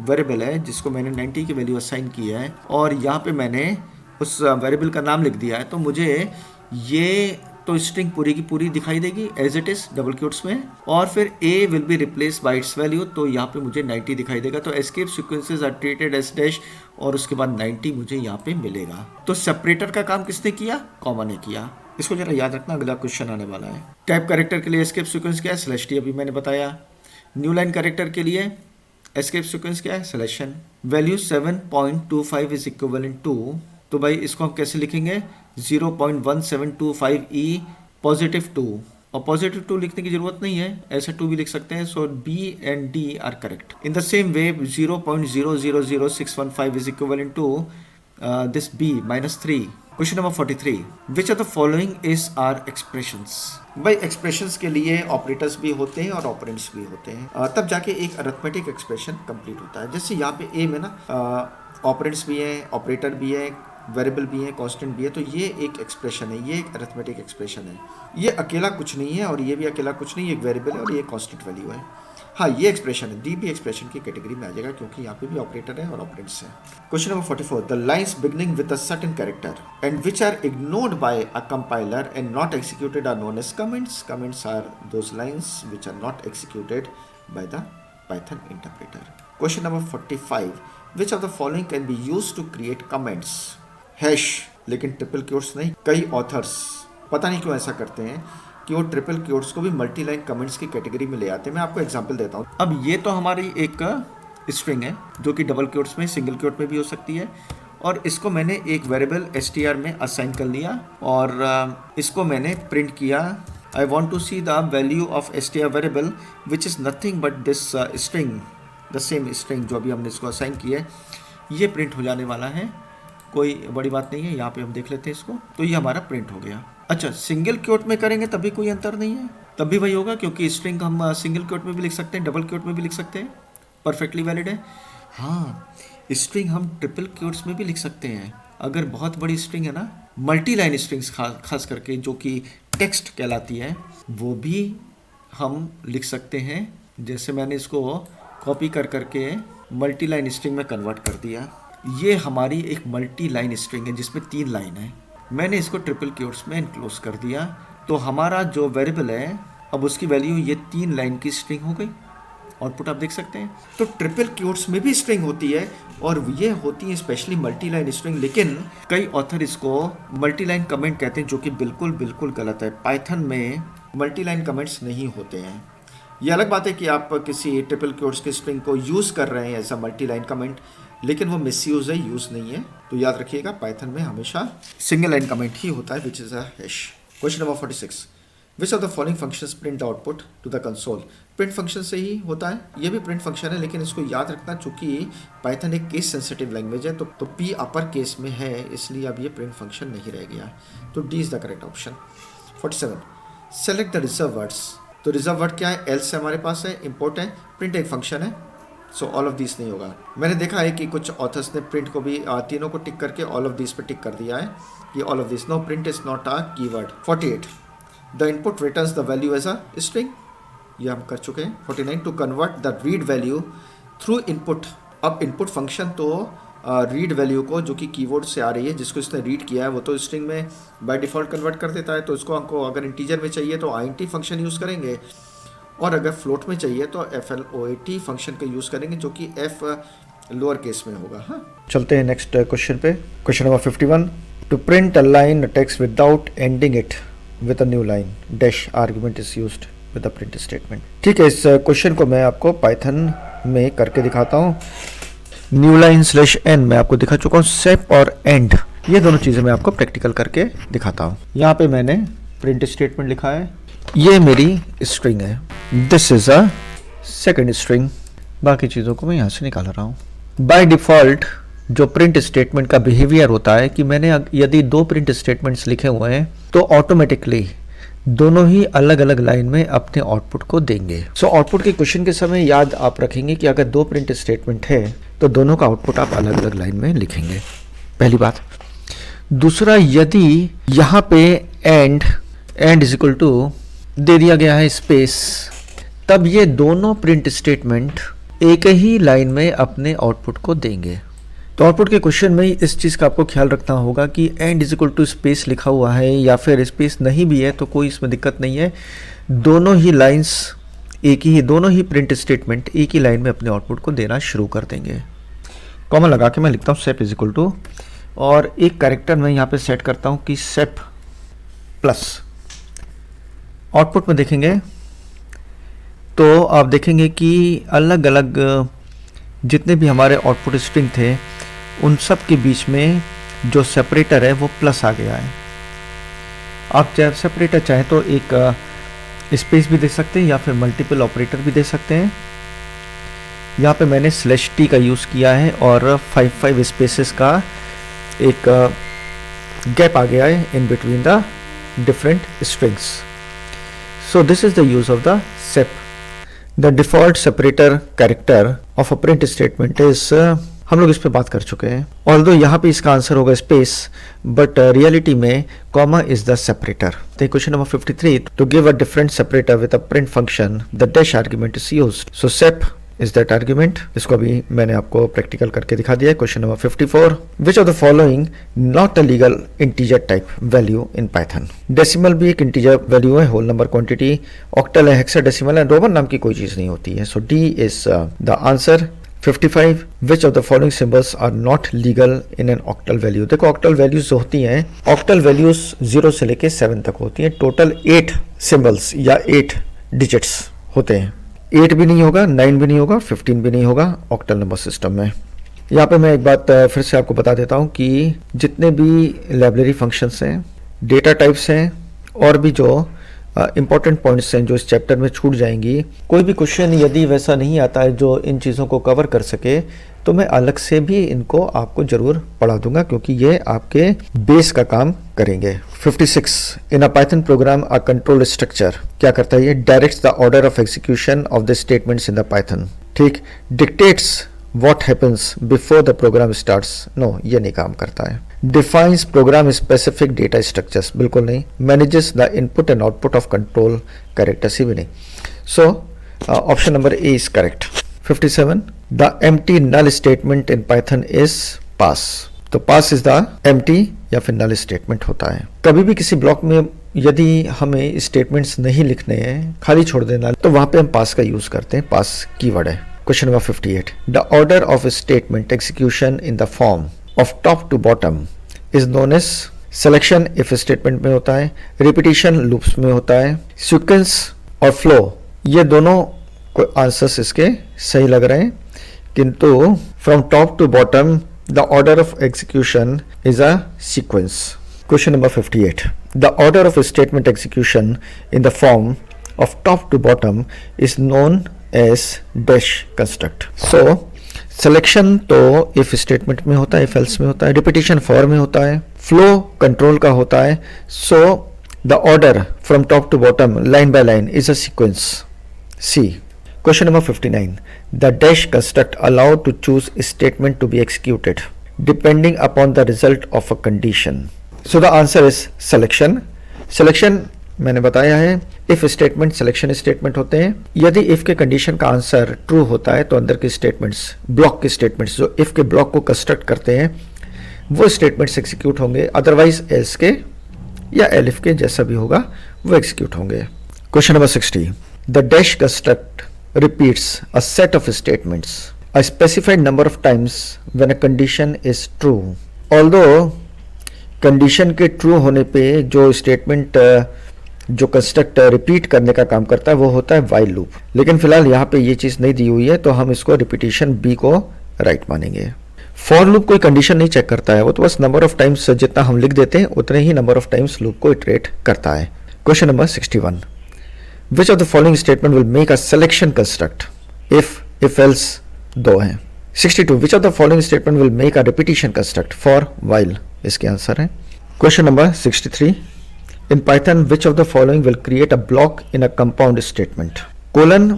वेरिएबल है जिसको मैंने 90 की वैल्यू असाइन की है और यहाँ पे मैंने उस वेरिएबल का नाम लिख दिया है, तो मुझे ये तो स्ट्रिंग पूरी की पूरी दिखाई देगी as it is double quotes में, और फिर a will be replace by its value, तो यहाँ पे मुझे 90 दिखाई देगा। तो escape sequences are treated as dash और उसके बाद 90 मुझे यहाँ पे मिलेगा। तो सेपरेटर का काम किसने किया? कॉमा ने किया। इसको जरा याद रखना, अगला क्वेश्चन आने वाला है। टाइप कैरेक्टर के लिए एस्केप सीक्वेंस क्या है? /t, अभी मैंने बताया। न्यू लाइन कैरेक्टर के लिए एस्केप सीक्वेंस क्या है? /n। Value 7.25 is equivalent to, तो भाई इसको हम कैसे लिखेंगे? 0.1725e +2, और +2 लिखने की जरूरत नहीं है, ऐसे 2 भी लिख सकते हैं। So B and D are correct. In the same way 0.000615 is equivalent to this B -3। Question number 43, which of the following is are expressions. भाई एक्सप्रेशंस के लिए ऑपरेटर्स भी होते हैं और ऑपरेंड्स भी होते हैं, तब जाके एक अरिथमेटिक एक्सप्रेशन कंप्लीट होता है। जैसे यहाँ पे ए में ना ऑपरेंड्स भी हैं, ऑपरेटर भी है, वेरिएबल भी है, कांस्टेंट भी है, तो ये एक एक्सप्रेशन है, ये एक अरिथमेटिक एक्सप्रेशन है। ये अकेला कुछ नहीं है और ये भी अकेला कुछ नहीं है, एक वेरिएबल है और ये कांस्टेंट वैल्यू है। हाँ, ये एक्सप्रेशन है, डी भी एक्सप्रेशन की कैटेगरी में आ जाएगा क्योंकि यहाँ पे भी ऑपरेटर है और ऑपरेंड्स है। Question number 44, the lines beginning with a certain character and which are ignored by a compiler and not executed are known as comments. Comments are those lines which are not executed by the Python interpreter. Question number 45, which of the following can be used to create comments. Hash, लेकिन triple quotes नहीं। कई authors पता नहीं क्यों ऐसा करते हैं कि वो ट्रिपल क्योट्स को भी मल्टी लाइन कमेंट्स की कैटेगरी में ले आते हैं। मैं आपको एग्जांपल देता हूँ। अब ये तो हमारी एक स्ट्रिंग है जो कि डबल क्योट्स में, सिंगल क्योट में भी हो सकती है, और इसको मैंने एक वेरिएबल str में असाइन कर लिया और इसको मैंने प्रिंट किया। I want to see the value of str variable which is nothing but this string, the same string जो अभी हमने इसको असाइन किया है, ये प्रिंट हो जाने वाला है। कोई बड़ी बात नहीं है, यहाँ पे हम देख लेते हैं इसको, तो ये हमारा प्रिंट हो गया। अच्छा, सिंगल क्योट में करेंगे तभी कोई अंतर नहीं है, तब भी वही होगा क्योंकि स्ट्रिंग हम सिंगल क्योट में भी लिख सकते हैं, डबल क्योट में भी लिख सकते हैं, परफेक्टली वैलिड है। हाँ, स्ट्रिंग हम ट्रिपल क्योट्स में भी लिख सकते हैं। अगर बहुत बड़ी स्ट्रिंग है ना मल्टी लाइन स्ट्रिंग्स खास करके जो कि टेक्स्ट कहलाती है वो भी हम लिख सकते हैं। जैसे मैंने इसको कॉपी कर करके मल्टी लाइन स्ट्रिंग में कन्वर्ट कर दिया। ये हमारी एक मल्टी लाइन स्ट्रिंग है जिसमें 3 लाइन है। मैंने इसको ट्रिपल क्योट्स में इनक्लोज कर दिया, तो हमारा जो वेरिएबल है अब उसकी वैल्यू ये 3 लाइन की स्ट्रिंग हो गई। आउटपुट आप देख सकते हैं। तो ट्रिपल क्योट्स में भी स्ट्रिंग होती है और ये होती है स्पेशली मल्टी लाइन स्ट्रिंग, लेकिन कई ऑथर इसको मल्टी लाइन कमेंट कहते हैं, जो कि बिल्कुल बिल्कुल गलत है। पाइथन में मल्टी लाइन कमेंट्स नहीं होते हैं। ये अलग बात है कि आप किसी ट्रिपल क्योट्स के स्ट्रिंग को यूज़ कर रहे हैं as a multi line comment, लेकिन वो मिसयूज है, यूज़ नहीं है। तो याद रखिएगा पाइथन में हमेशा सिंगल लाइन कमेंट ही होता है, which is a hash. Question number 46, which of the following functions print the output to the console. Print function से ही होता है, ये भी प्रिंट फंक्शन है, लेकिन इसको याद रखना चूंकि पाइथन एक केस सेंसिटिव लैंग्वेज है, तो पी अपर केस में है, इसलिए अब ये प्रिंट फंक्शन नहीं रह गया। तो D is the correct option. 47, select the reserve words. तो रिजर्व वर्ड क्या है, एल्स से हमारे पास है, इंपोर्ट है, प्रिंट एक फंक्शन है, सो ऑल ऑफ दिस नहीं होगा। मैंने देखा है कि कुछ ऑथर्स ने प्रिंट को भी तीनों को टिक करके ऑल ऑफ दिस पे टिक कर दिया है कि all of this, no print is not a keyword. 48, the input returns the value as a string, ये हम कर चुके हैं। 49, to convert the read value through input. अब इनपुट फंक्शन तो रीड वैल्यू को जो कि कीवर्ड से आ रही है, जिसको इसने रीड किया है, वो तो स्ट्रिंग में बाय डिफ़ॉल्ट कन्वर्ट कर देता है। तो इसको हमको अगर इंटीजर में चाहिए तो INT फंक्शन यूज़ करेंगे, और अगर फ्लोट में चाहिए तो FLOAT फंक्शन का यूज़ करेंगे, जो कि F लोअर केस में होगा। हाँ, चलते हैं नेक्स्ट क्वेश्चन पे। Question number 51, to print a line text without ending it with a new line dash argument is used with a print statement. ठीक है, इस क्वेश्चन को मैं आपको पाइथन में करके दिखाता हूँ। न्यू लाइन /n मैं आपको दिखा चुका हूँ। सेप और एंड, ये दोनों चीज़ें मैं आपको प्रैक्टिकल करके दिखाता हूँ। यहाँ पे मैंने प्रिंट स्टेटमेंट लिखा है, ये मेरी स्ट्रिंग है, this is a second string, बाकी चीज़ों को मैं यहाँ से निकाल रहा हूँ। बाय डिफ़ॉल्ट जो प्रिंट स्टेटमेंट का बिहेवियर होता है कि मैंने यदि 2 प्रिंट स्टेटमेंट्स लिखे हुए हैं तो ऑटोमेटिकली दोनों ही अलग अलग लाइन में अपने आउटपुट को देंगे। सो आउटपुट के क्वेश्चन के समय याद आप रखेंगे कि अगर 2 प्रिंट स्टेटमेंट है तो दोनों का आउटपुट आप अलग अलग लाइन में लिखेंगे, पहली बात। दूसरा, यदि यहाँ पे एंड इज इक्वल टू दे दिया गया है स्पेस, तब ये दोनों प्रिंट स्टेटमेंट एक ही लाइन में अपने आउटपुट को देंगे। तो आउटपुट के क्वेश्चन में इस चीज़ का आपको ख्याल रखना होगा कि end is equal to space लिखा हुआ है या फिर स्पेस नहीं भी है तो कोई इसमें दिक्कत नहीं है। दोनों ही लाइंस दोनों ही प्रिंट स्टेटमेंट एक ही लाइन में अपने आउटपुट को देना शुरू कर देंगे। कॉमा लगा के मैं लिखता हूँ सेप इज इक्वल टू, और एक कैरेक्टर मैं यहाँ पे सेट करता हूँ कि सेप प्लस। आउटपुट में देखेंगे तो आप देखेंगे कि अलग अलग जितने भी हमारे आउटपुट स्ट्रिंग थे उन सब के बीच में जो सेपरेटर है वो प्लस आ गया है। आप चाहे सेपरेटर चाहे तो एक स्पेस भी दे सकते हैं या फिर मल्टीपल ऑपरेटर भी दे सकते हैं। यहाँ पे मैंने /t का यूज़ किया है और 5 स्पेसेस का एक गैप आ गया है in between the different strings. So this is the use of the sep. The default separator character of a print statement is हम लोग इस पे बात कर चुके हैं। ऑल्दो यहाँ पे इसका आंसर होगा स्पेस, बट रियलिटी में comma is the separator. Question number 53, to give a different separator with a print function the dash argument is used. So sep is that argument. इसको अभी मैंने आपको प्रैक्टिकल करके दिखा दिया है। Question number 54, which of the following not a legal integer type value in Python. Decimal भी एक इंटीजर वैल्यू है, होल नंबर क्वांटिटी, ऑक्टल है, हेक्साडेसिमल है, रोमन नाम की कोई चीज नहीं होती है। So D is the answer. 55, which of the following symbols are not legal in an octal value. देखो ऑक्टल वैल्यूज जो होती हैं, ऑक्टल वैल्यूज 0 से लेके 7 तक होती हैं। टोटल 8 सिंबल्स या 8 डिजिट्स होते हैं। 8 भी नहीं होगा, 9 भी नहीं होगा, 15 भी नहीं होगा ऑक्टल नंबर सिस्टम में। यहाँ पे मैं एक बात फिर से आपको बता देता हूँ कि जितने भी लाइब्रेरी फंक्शंस हैं, डेटा टाइप्स हैं और भी जो इंपॉर्टेंट पॉइंट्स हैं जो इस चैप्टर में छूट जाएंगी, कोई भी क्वेश्चन यदि वैसा नहीं आता है जो इन चीज़ों को कवर कर सके तो मैं अलग से भी इनको आपको ज़रूर पढ़ा दूंगा, क्योंकि ये आपके बेस का काम करेंगे। 56, in a Python program a control structure क्या करता है, ये directs the order of execution of the statements in the Python. ठीक, dictates what happens before the program starts. No, ये नहीं काम करता है। Defines program specific data structures, बिल्कुल नहीं. Manages the input and output of control characters, भी नहीं. So option number A is correct. 57. The empty null statement in Python is pass. तो पास इज द एम्प्टी या फिर नल स्टेटमेंट होता है. कभी भी किसी ब्लॉक में यदि हमें स्टेटमेंट्स नहीं लिखने हैं, खाली छोड़ देना, तो वहां पे हम पास का यूज करते हैं. पास कीवर्ड है. Question number 58. The order of statement execution in the form of top to bottom is known as. Selection if statement में होता है, रिपीटिशन लूप्स में होता है, सीक्वेंस और फ्लो, ये दोनों को आंसर्स इसके सही लग रहे हैं. किंतु from top to bottom the order of execution is a sequence. Question number 58. The order of statement execution in the form of top to bottom is known as dash construct. So selection तो if statement में होता है, if else में होता है, repetition for में होता है, flow control का होता है. So the order from top to bottom line by line is a sequence. C. Question number 59. The dash construct allowed to choose a statement to be executed depending upon the result of a condition. So the answer is selection. Selection मैंने बताया है, if statement selection statement होते हैं. यदि if के condition का answer true होता है तो अंदर के स्टेटमेंट्स, ब्लॉक के स्टेटमेंट्स जो if के ब्लॉक को कंस्ट्रक्ट करते हैं, वो स्टेटमेंट्स एग्जीक्यूट होंगे. अदरवाइज एल्स के या एलिफ के जैसा भी होगा वो एग्जीक्यूट होंगे. Question number 60. The dash construct repeats a set of statements a specified number of times when a condition is true. Although condition के ट्रू होने पे जो स्टेटमेंट जो कंस्ट्रक्ट रिपीट करने का काम करता है वो होता है वाइल लूप. लेकिन फिलहाल यहाँ पे ये चीज़ नहीं दी हुई है, तो हम इसको रिपीटिशन बी को राइट मानेंगे. फॉर लूप कोई कंडीशन नहीं चेक करता है, वो तो बस नंबर ऑफ टाइम्स जितना हम लिख देते हैं उतने ही नंबर ऑफ टाइम्स लूप को इटरेट करता है. Question number 61. Which of the following statement will make a selection construct if else दो हैं. 62. विच of the following statement will make a repetition construct for while, इसके आंसर है. Question number 63. In Python which of the following will create a block in a compound statement. Colon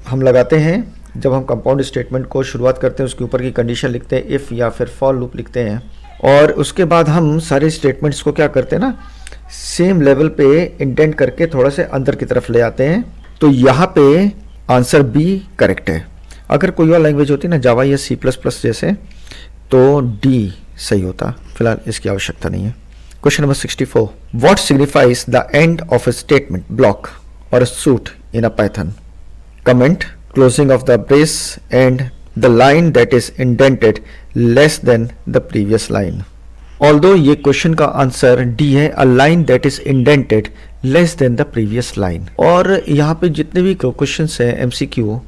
हम लगाते हैं जब हम compound statement को शुरुआत करते हैं, उसके ऊपर की कंडीशन लिखते हैं, इफ या फिर फॉर लूप लिखते हैं, और उसके बाद हम सारे स्टेटमेंट्स को क्या करते हैं ना, सेम लेवल पे इंडेंट करके थोड़ा से अंदर की तरफ ले आते हैं. तो यहाँ पे आंसर बी करेक्ट है. अगर कोई और लैंग्वेज होती ना, जावा या C++ जैसे, तो डी सही होता. फिलहाल इसकी आवश्यकता नहीं है. Question number 64. What signifies the end of a statement block और a suite in a Python. Comment, closing of the brace and the line that is indented less than the previous line. Although ये question का answer D है, a line that is indented less than the previous line. और यहाँ पे जितने भी question हैं MCQ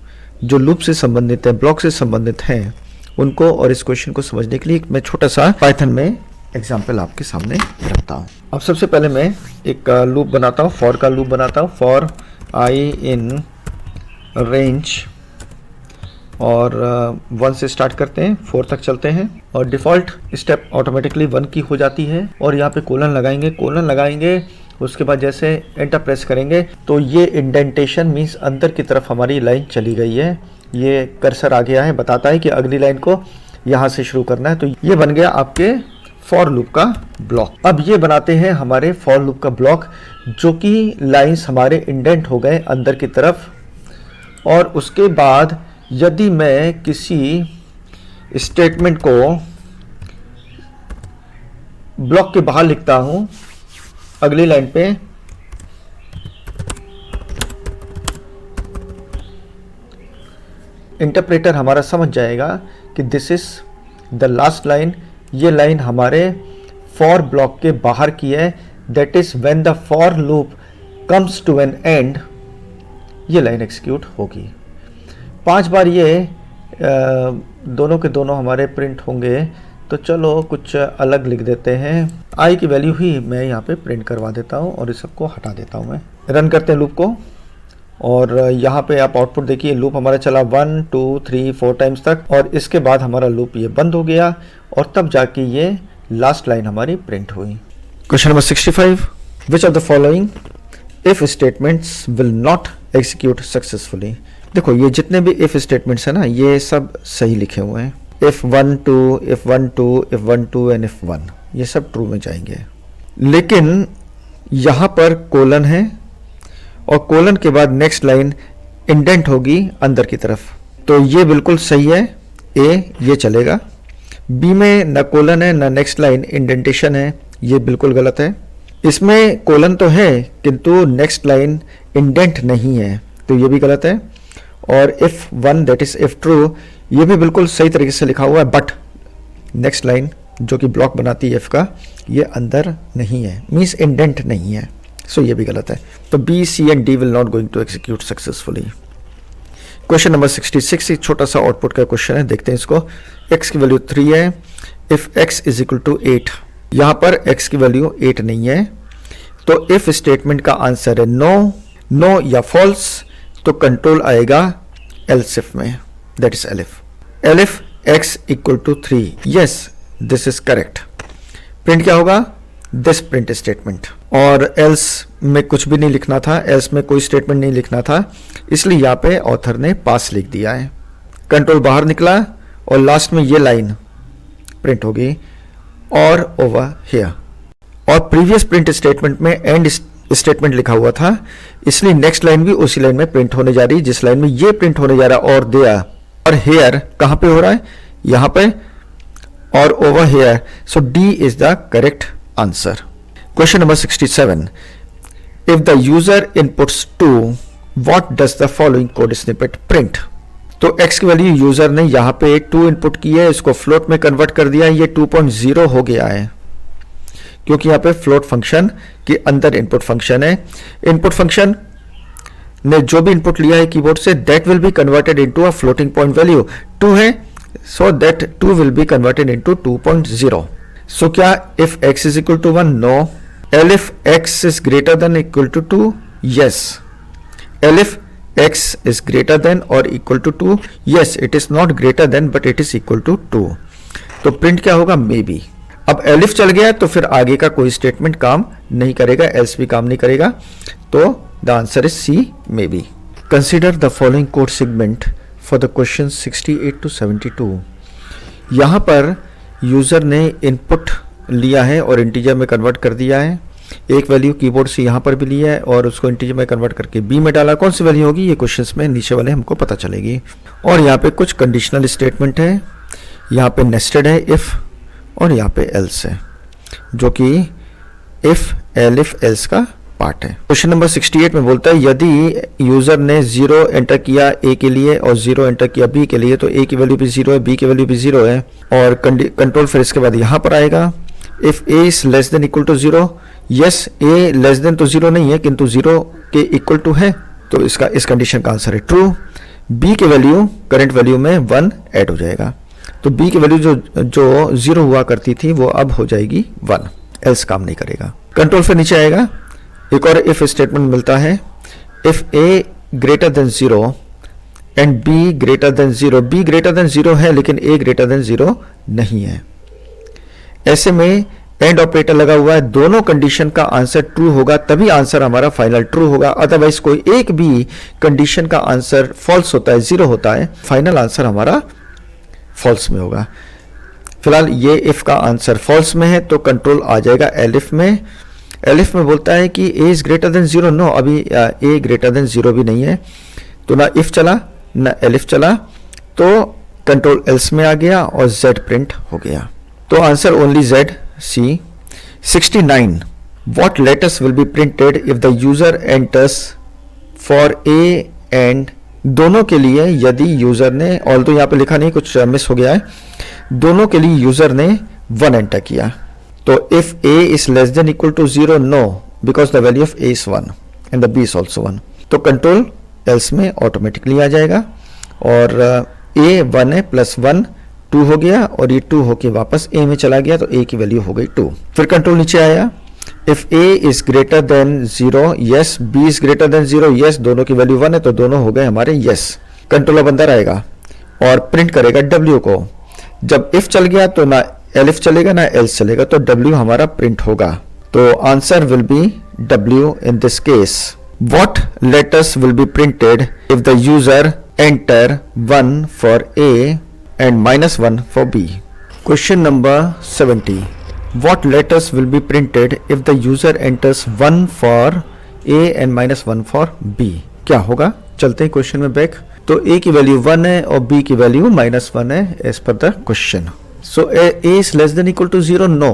जो लूप से संबंधित है, ब्लॉक से संबंधित हैं, उनको और इस क्वेश्चन को समझने के लिए मैं छोटा सा पाइथन में एग्जांपल आपके सामने रखता हूँ. अब सबसे पहले मैं एक लूप बनाता हूँ, फॉर का लूप बनाता हूँ. फॉर आई इन रेंज, और 1 से स्टार्ट करते हैं, 4 तक चलते हैं, और डिफ़ॉल्ट स्टेप ऑटोमेटिकली 1 की हो जाती है. और यहाँ पे कोलन लगाएंगे. उसके बाद जैसे एंटर प्रेस करेंगे तो ये इंडेंटेशन मीन्स अंदर की तरफ हमारी लाइन चली गई है. ये कर्सर आ गया है, बताता है कि अगली लाइन को यहाँ से शुरू करना है. तो ये बन गया आपके फॉर लूप का ब्लॉक. अब ये बनाते हैं हमारे फॉर लूप का ब्लॉक, जो कि लाइंस हमारे इंडेंट हो गए अंदर की तरफ. और उसके बाद यदि मैं किसी स्टेटमेंट को ब्लॉक के बाहर लिखता हूं अगली लाइन पे, इंटरप्रेटर हमारा समझ जाएगा कि this is the last line. ये लाइन हमारे फॉर ब्लॉक के बाहर की है. That is when the for loop comes to an end, ये लाइन एग्जीक्यूट होगी. 5 बार ये दोनों के दोनों हमारे प्रिंट होंगे. तो चलो कुछ अलग लिख देते हैं. आई की वैल्यू ही मैं यहाँ पे प्रिंट करवा देता हूँ और इस सबको हटा देता हूँ. मैं रन करते हैं लूप को, और यहाँ पे आप आउटपुट देखिए. लूप हमारा चला 1 2 3 4 टाइम्स तक, और इसके बाद हमारा लूप ये बंद हो गया, और तब जाके ये लास्ट लाइन हमारी प्रिंट हुई. Question number 65. Which of the following if statements will not execute successfully. देखो ये जितने भी इफ स्टेटमेंट्स है ना, ये सब सही लिखे हुए हैं. if 1 2 if 1 2 if 1 2 and if 1, ये सब ट्रू में जाएंगे। लेकिन यहाँ पर कोलन है और कोलन के बाद नेक्स्ट लाइन इंडेंट होगी अंदर की तरफ, तो ये बिल्कुल सही है, ए ये चलेगा। बी में न कोलन है न नेक्स्ट लाइन इंडेंटेशन है, ये बिल्कुल गलत है। इसमें कोलन तो है किंतु नेक्स्ट लाइन इंडेंट नहीं है, तो ये भी गलत है। और if one that is if true, ये भी बिल्कुल सही तरीके से लिखा हुआ है, बट नेक्स्ट लाइन जो कि ब्लॉक बनाती है इफ का, ये अंदर नहीं है, मीन्स इंडेंट नहीं है, सो ये भी गलत है। तो b, c and d will not going to execute successfully. Question number 66, एक छोटा सा आउटपुट का क्वेश्चन है, देखते हैं इसको। x की वैल्यू 3 है, if x is equal to 8, यहाँ पर x की वैल्यू 8 नहीं है, तो इफ स्टेटमेंट का आंसर है नो, नो या फॉल्स, तो कंट्रोल आएगा एल्स इफ में, that is elif. Elif x equal to 3, yes this is correct. Print क्या होगा, दिस प्रिंट स्टेटमेंट, और एल्स में कुछ भी नहीं लिखना था, एल्स में कोई स्टेटमेंट नहीं लिखना था, इसलिए यहाँ पे ऑथर ने पास लिख दिया है। कंट्रोल बाहर निकला और लास्ट में ये लाइन प्रिंट होगी और ओवर हियर। और प्रीवियस प्रिंट स्टेटमेंट में एंड स्टेटमेंट लिखा हुआ था, इसलिए नेक्स्ट लाइन भी उसी लाइन में प्रिंट होने जा रही है जिस लाइन में ये प्रिंट होने जा रहा है। और देयर और हेयर कहां पे हो रहा है, यहां पे, और over here, so D is the correct answer. Question number 67, if the user inputs 2, what does the following code snippet print. तो x की वैल्यू यूजर ने यहां पे 2 इनपुट की है, इसको फ्लोट में कन्वर्ट कर दिया, ये 2.0 हो गया है क्योंकि यहाँ पे फ्लोट फंक्शन के अंदर इनपुट फंक्शन है। इनपुट फंक्शन ने जो भी इनपुट लिया है कीबोर्ड से, that will be converted into a floating point value. 2 है, so that 2 will be converted into 2.0। So क्या if x is equal to 1, no. Elif x is greater than equal to 2, yes. Elif x is greater than or equal to 2, yes it is not greater than but it is equal to 2, तो print क्या होगा, may be. अब elif चल गया तो फिर आगे का कोई स्टेटमेंट काम नहीं करेगा, एल्स भी काम नहीं करेगा, तो the answer is C, maybe. Consider the following code segment for the question 68 to 72। यहाँ पर यूजर ने इनपुट लिया है और इंटीजर में कन्वर्ट कर दिया है, एक वैल्यू कीबोर्ड से यहाँ पर भी लिया है और उसको इंटीजर में कन्वर्ट करके बी में डाला। कौन सी वैल्यू होगी ये क्वेश्चंस में नीचे वाले हमको पता चलेगी। और यहाँ पे कुछ कंडीशनल स्टेटमेंट है, यहाँ पे नेस्टेड है इफ, और यहाँ पे एल्स है जो कि इफ एल्स का पार्ट है। क्वेश्चन नंबर 68 में बोलता है यदि यूजर ने 0 एंटर किया ए के लिए और 0 एंटर किया बी के लिए, तो ए की वैल्यू भी 0 है, बी की वैल्यू भी 0 है, और कंट्रोल फिर इसके बाद यहाँ पर आएगा। If a is less than equal to 0, yes a less than तो 0 नहीं है किंतु 0 के इक्वल टू है, तो इसका इस कंडीशन का आंसर है ट्रू। बी की वैल्यू करंट वैल्यू में 1 ऐड हो जाएगा, तो बी की वैल्यू जो 0 हुआ करती थी वो अब हो जाएगी 1, एल्स काम नहीं करेगा। कंट्रोल फिर नीचे आएगा, एक और इफ स्टेटमेंट मिलता है, if A greater than 0 and be greater than 0, be greater than 0 है लेकिन ए ग्रेटर देन 0 नहीं है। ऐसे में एंड ऑपरेटर लगा हुआ है, दोनों कंडीशन का आंसर ट्रू होगा तभी आंसर हमारा फाइनल ट्रू होगा, अदरवाइज कोई एक भी कंडीशन का आंसर फॉल्स होता है, 0 होता है, फाइनल आंसर हमारा फॉल्स में होगा। फिलहाल ये इफ का आंसर फॉल्स में है तो कंट्रोल आ जाएगा एलिफ में। एलिफ में बोलता है कि ए इज ग्रेटर देन 0, नो, अभी ए ग्रेटर देन 0 भी नहीं है, तो ना इफ चला ना एलिफ चला, तो कंट्रोल एल्स में आ गया और जेड प्रिंट हो गया, तो answer only Z, C. 69, what letters will be printed if the user enters for A and, दोनों के लिए यदि यूजर ने, ऑल्दो यहाँ पे लिखा नहीं, कुछ मिस हो गया है, दोनों के लिए यूजर ने 1 एंटर किया, तो if A is less than equal to 0, no, because the value of A is 1 and the B is also 1, तो कंट्रोल एल्स में ऑटोमेटिकली आ जाएगा, और A 1 है प्लस 1 2 हो गया, और ये 2 होके वापस A में चला गया, तो A की वैल्यू हो गई 2। फिर कंट्रोल नीचे आया, if A is greater than 0, yes, B is greater than 0, yes, दोनों की वैल्यू 1 है तो दोनों हो गए हमारे यस। कंट्रोल अब अंदर आएगा और प्रिंट करेगा W को, जब इफ चल गया तो ना एलिफ चलेगा ना एल्स चलेगा, तो W हमारा प्रिंट होगा, तो answer will B W in this case. What letters will be printed if the user enter 1 for A and -1 for B. Question number 70. what letters will be printed if the user enters 1 for A and -1 for B? क्या होगा? चलते हैं question में back. तो A की value 1 है और B की वैल्यू -1 है as per the question. So A is less than equal to 0, no.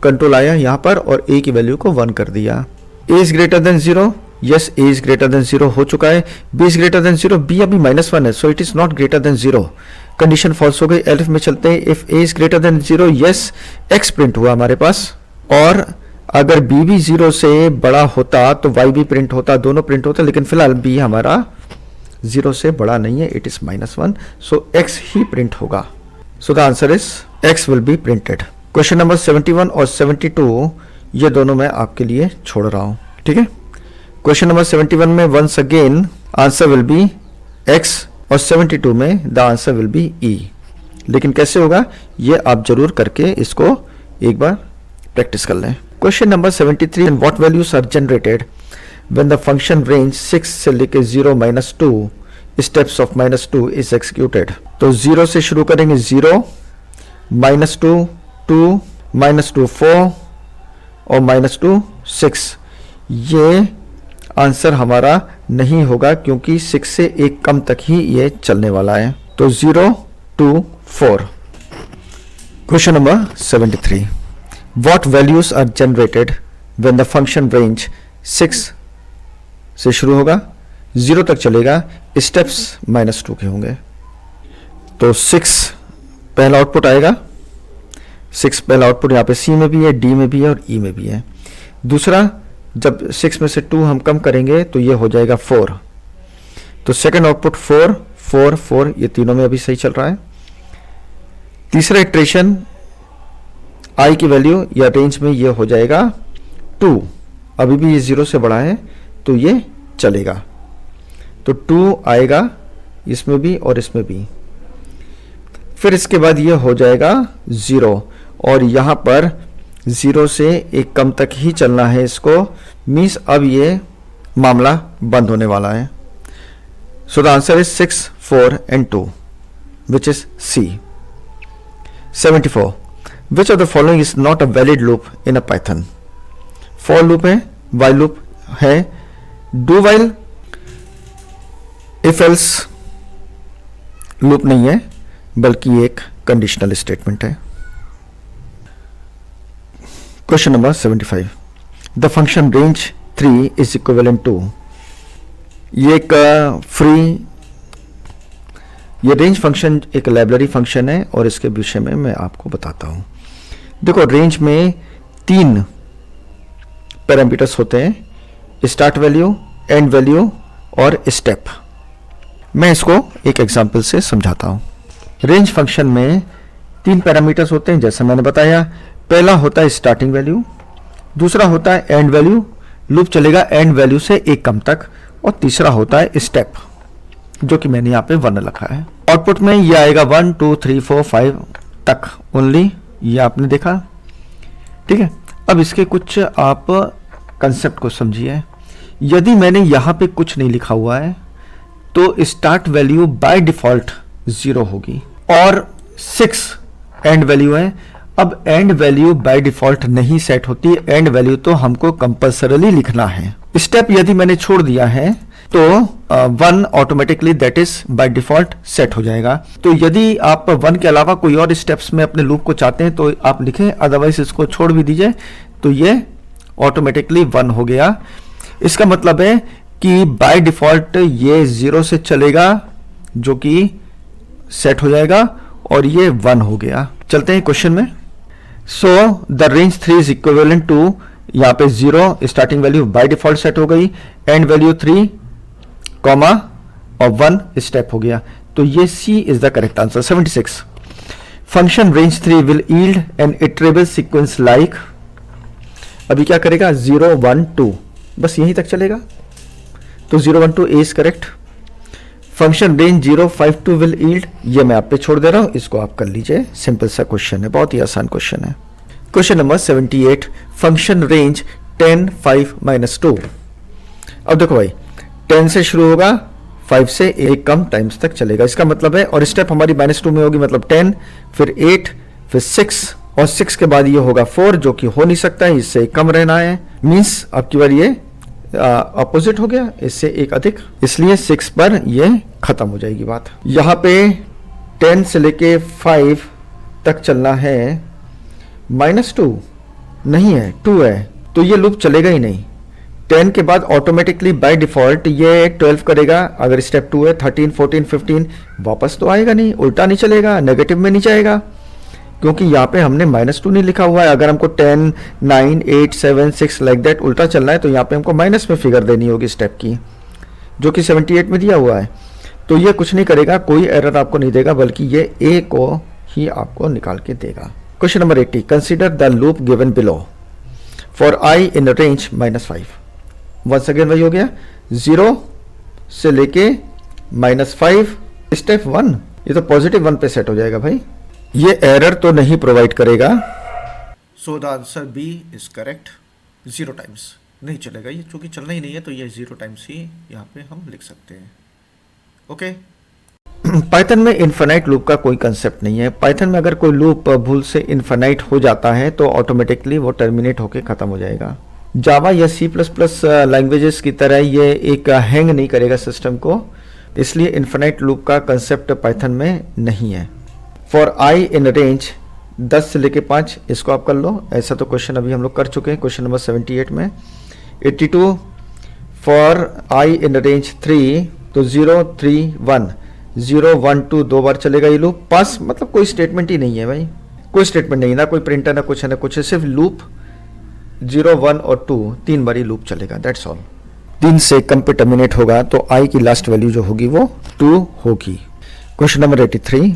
Control आया यहाँ पर और A की वैल्यू को 1 कर दिया। A is greater than 0, yes A is greater than 0 हो चुका है। B is greater than 0, B अभी -1 है, so it is not greater than 0। Condition false हो गई। एल्फ में चलते हैं। If A is greater than 0, yes X print हुआ हमारे पास, और अगर B भी 0 से बड़ा होता तो Y भी प्रिंट होता, दोनों प्रिंट होता, लेकिन फिलहाल B हमारा 0 से बड़ा नहीं है, इट इज -1, सो X ही प्रिंट होगा। So the answer is X will be printed. Question number 71 और 72 ये दोनों मैं आपके लिए छोड़ रहा हूं, ठीक है। क्वेश्चन नंबर 71 में once again answer will be X और 72 में the answer will be E। लेकिन कैसे होगा ये आप जरूर करके इसको एक बार प्रैक्टिस कर लें। Question number 73, and what values are generated when the function range 6 से लेके 0 -2 स्टेप्स ऑफ -2 इज एग्जीक्यूटेड। तो 0 से शुरू करेंगे, 0 -2 2 -2 4 और -2 6। ये आंसर हमारा नहीं होगा क्योंकि 6 से एक कम तक ही ये चलने वाला है। तो 0 2 4। Question number 73, what values are generated when the function range 6 से शुरू होगा, 0 तक चलेगा, स्टेप्स -2 के होंगे। तो 6 पहला आउटपुट आएगा, 6 पहला आउटपुट यहाँ पे C में भी है, D में भी है और E में भी है। दूसरा, जब 6 में से 2 हम कम करेंगे तो ये हो जाएगा 4। तो सेकंड आउटपुट 4 4 4, ये तीनों में अभी सही चल रहा है। तीसरा इटरेशन I की वैल्यू या रेंज में ये हो जाएगा 2, अभी भी ये 0 से बड़ा है तो ये चलेगा। तो 2 आएगा इसमें भी और इसमें भी। फिर इसके बाद ये हो जाएगा 0 और यहाँ पर 0 से एक कम तक ही चलना है इसको, मीन्स अब ये मामला बंद होने वाला है। So the answer is 6 4 and 2 which is C। 74, which of the following is not a valid loop in a Python. For loop है, वाइल लूप है, do while if else loop नहीं है बल्कि एक कंडीशनल स्टेटमेंट है। Question number 75, the function range 3 is equivalent to. ये एक ये रेंज फंक्शन एक लाइब्रेरी फंक्शन है और इसके विषय में मैं आपको बताता हूं। देखो, रेंज में 3 पैरामीटर्स होते हैं, स्टार्ट वैल्यू, एंड वैल्यू और स्टेप। मैं इसको एक एग्जांपल से समझाता हूं। रेंज फंक्शन में 3 पैरामीटर्स होते हैं जैसा मैंने बताया। पहला होता है स्टार्टिंग वैल्यू, दूसरा होता है एंड वैल्यू, लूप चलेगा एंड वैल्यू से एक कम तक, और तीसरा होता है स्टेप जो कि मैंने यहाँ पे 1 रखा है। आउटपुट में ये आएगा 1 2 3 4 5 तक ओनली, ये आपने देखा, ठीक है। अब इसके कुछ आप कंसेप्ट को समझिए। यदि मैंने यहाँ पे कुछ नहीं लिखा हुआ है तो स्टार्ट वैल्यू बाय डिफॉल्ट 0 होगी और 6 एंड वैल्यू है। अब एंड वैल्यू बाय डिफॉल्ट नहीं सेट होती, एंड वैल्यू तो हमको कंपल्सरली लिखना है। स्टेप यदि मैंने छोड़ दिया है तो 1 automatically that is by default set हो जाएगा। तो यदि आप 1 के अलावा कोई और स्टेप्स में अपने लूप को चाहते हैं तो आप लिखें, अदरवाइज इसको छोड़ भी दीजिए तो ये ऑटोमेटिकली 1 हो गया। इसका मतलब है कि बाय डिफॉल्ट ये 0 से चलेगा जो कि सेट हो जाएगा और ये 1 हो गया। चलते हैं क्वेश्चन में। So the range 3 is equivalent to, यहाँ पे 0 starting value by default set हो गई, एंड वैल्यू 3 कॉमा और 1 स्टेप हो गया। तो ये C is the correct answer. 76, function range 3 will yield an iterable sequence like. अभी क्या करेगा, 0 1 2, बस यहीं तक चलेगा। तो 0 1 2 A is correct. Function range 0 5 2 will yield, ये मैं आप पे छोड़ दे रहा हूं, इसको आप कर लीजिए। सिंपल सा क्वेश्चन है, बहुत ही आसान क्वेश्चन है। Question number 78, function range 10 5 -2। अब देखो भाई, 10 से शुरू होगा, 5 से एक कम टाइम्स तक चलेगा, इसका मतलब है, और स्टेप हमारी -2 में होगी, मतलब 10 फिर 8 फिर 6 और 6 के बाद ये होगा 4 जो कि हो नहीं सकता है, इससे कम रहना है, मीन्स अब की बार ये अपोजिट हो गया, इससे एक अधिक, इसलिए 6 पर ये खत्म हो जाएगी बात। यहाँ पे 10 से लेके 5 तक चलना है, -2 नहीं है, 2 है, तो ये लूप चलेगा ही नहीं। 10 के बाद ऑटोमेटिकली बाय डिफॉल्ट ये 12 करेगा, अगर स्टेप 2 है 13, 14, 15 वापस तो आएगा नहीं, उल्टा नहीं चलेगा, नेगेटिव में नहीं जाएगा, क्योंकि यहाँ पे हमने -2 नहीं लिखा हुआ है। अगर हमको 10, 9, 8, 7, 6 लाइक दैट उल्टा चलना है तो यहाँ पे हमको माइनस में फिगर देनी होगी स्टेप की, जो कि 78 में दिया हुआ है। तो ये कुछ नहीं करेगा, कोई एरर आपको नहीं देगा, बल्कि ये ए को ही आपको निकाल के देगा। Question number 80, consider the loop given below for i in range -5। Once again वही हो गया, 0 से लेके -5 स्टेप 1, ये तो पॉजिटिव 1 पे सेट हो जाएगा भाई, ये एरर तो नहीं प्रोवाइड करेगा। So the answer B is correct. 0 times नहीं चलेगा ये, चूंकि चलना ही नहीं है तो ये 0 टाइम्स ही यहाँ पे हम लिख सकते हैं। ओके। पाइथन में इनफाइनाइट लूप का कोई कंसेप्ट नहीं है। पाइथन में अगर कोई लूप भूल से इनफाइनाइट हो जाता है तो ऑटोमेटिकली वो टर्मिनेट होके खत्म हो जाएगा। जावा या C++ लैंग्वेजेस की तरह ये एक हैंग नहीं करेगा सिस्टम को, इसलिए इनफाइनाइट लूप का कंसेप्ट पाइथन में नहीं है। फॉर i इन रेंज 10 से लेके 5, इसको आप कर लो, ऐसा तो क्वेश्चन अभी हम लोग कर चुके हैं क्वेश्चन नंबर 78 में। 82 फॉर i इन रेंज 3, तो 0, 3, 1, 0, 1, 2 दो बार चलेगा ये लूप। पास मतलब कोई स्टेटमेंट ही नहीं है भाई, कोई स्टेटमेंट नहीं, ना कोई प्रिंटर ना कुछ है ना कुछ है, सिर्फ लूप 0, 1 और 2 3 बार ये लूप चलेगा, दैट्स ऑल। 3 से कम पे टर्मिनेट होगा तो i की लास्ट वैल्यू जो होगी वो 2 होगी। Question number 83,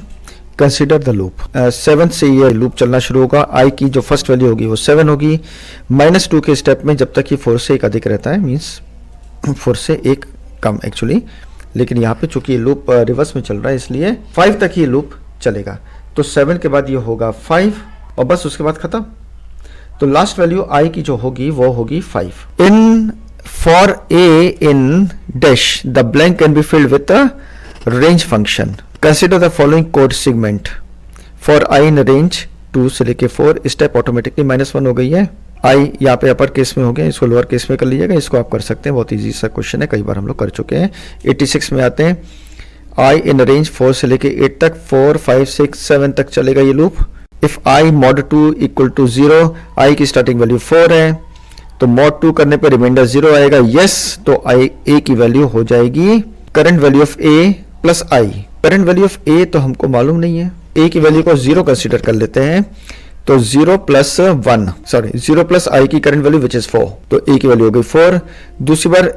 consider the loop. 7 से ये लूप चलना शुरू होगा, i की जो फर्स्ट वैल्यू होगी वो 7 होगी, -2 के स्टेप में जब तक ये 4 से 1 अधिक रहता है, मीन्स 4 से 1 कम एक्चुअली, लेकिन यहाँ पे चूंकि ये लूप रिवर्स में चल रहा है इसलिए 5 तक ये लूप चलेगा। तो 7 के बाद ये होगा 5 और बस उसके बाद खत्म। तो लास्ट वैल्यू i की जो होगी वो होगी 5। In for a in dash the blank can be filled with the range function. Consider the following code segment for i in range 2 से लेके 4, स्टेप ऑटोमेटिकली -1 हो गई है। i यहाँ पे अपर केस में हो गया, इसको लोअर केस में कर लीजिएगा, इसको आप कर सकते हैं, बहुत इजी सा क्वेश्चन है, कई बार हम लोग कर चुके हैं। 86 में आते हैं, i इन रेंज 4 से लेके 8 तक, 4, 5, 6, 7 तक चलेगा ये loop. If i mod 2 equal to 0, i की स्टार्टिंग वैल्यू 4 है तो mod 2 करने पे रिमाइंडर 0 आएगा, यस, तो a की वैल्यू हो जाएगी current value of a plus i। Current value of a तो हमको मालूम नहीं है, a की वैल्यू को 0 कंसीडर कर लेते हैं, तो 0 प्लस i की करंट वैल्यू विच इज 4, तो a की वैल्यू हो गई 4। दूसरी बार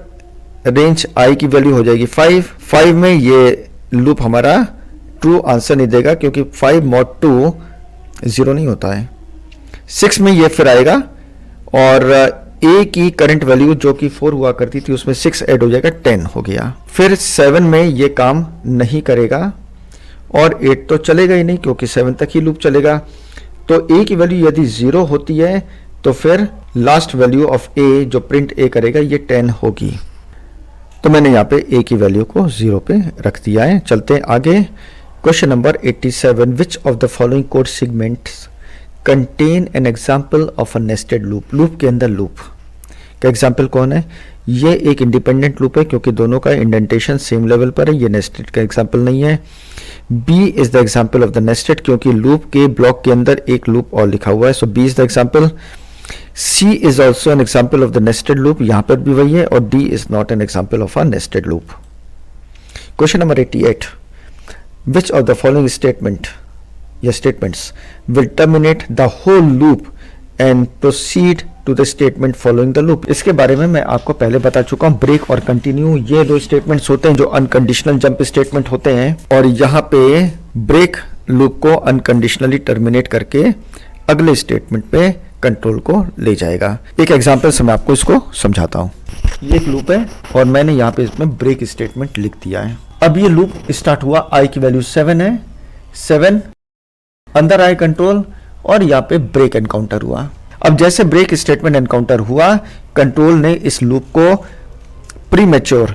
रेंज i की वैल्यू हो जाएगी 5 में ये लूप हमारा ट्रू आंसर नहीं देगा क्योंकि 5 mod 2 0 नहीं होता है। 6 में ये फिर आएगा और a की करंट वैल्यू जो कि 4 हुआ करती थी उसमें 6 ऐड हो जाएगा, 10 हो गया। फिर 7 में ये काम नहीं करेगा और 8 तो चलेगा ही नहीं क्योंकि 7 तक ही लूप चलेगा। तो a की वैल्यू यदि 0 होती है तो फिर लास्ट वैल्यू ऑफ a जो प्रिंट a करेगा ये 10 होगी। तो मैंने यहाँ पे a की वैल्यू को 0 पे रख दिया है। चलते हैं आगे। Question number 87, which of the following code segments contain an example of a nested loop. Loop के अंदर लूप का एग्जाम्पल कौन है? ये एक इंडिपेंडेंट लूप है क्योंकि दोनों का इंडेंटेशन सेम लेवल पर है, ये नेस्टेड का एग्जाम्पल नहीं है। B is the example of the nested क्योंकि लूप के ब्लॉक के अंदर एक लूप और लिखा हुआ है, so B is the example. C is also an example of the nested loop, यहां पर भी वही है, और D is not an example of a nested loop. Question number 88, which of the following statement या statements will terminate the whole loop and proceed to the statement following the loop. इसके बारे में मैं आपको पहले बता चुका हूं, ब्रेक और कंटिन्यू ये दो स्टेटमेंट्स होते हैं जो अनकंडीशनल जंप स्टेटमेंट होते हैं, और यहाँ पे ब्रेक लूप को अनकंडीशनली टर्मिनेट करके अगले स्टेटमेंट पे कंट्रोल को ले जाएगा। एक एग्जांपल से मैं आपको इसको समझाता हूँ। ये एक लूप है और मैंने यहाँ पे इसमें ब्रेक स्टेटमेंट लिख दिया है। अब ये लूप स्टार्ट हुआ, i की वैल्यू 7 है, 7 अंदर आए कंट्रोल और यहाँ पे ब्रेक एनकाउंटर हुआ। अब जैसे ब्रेक स्टेटमेंट एनकाउंटर हुआ, कंट्रोल ने इस लूप को प्रीमेच्योर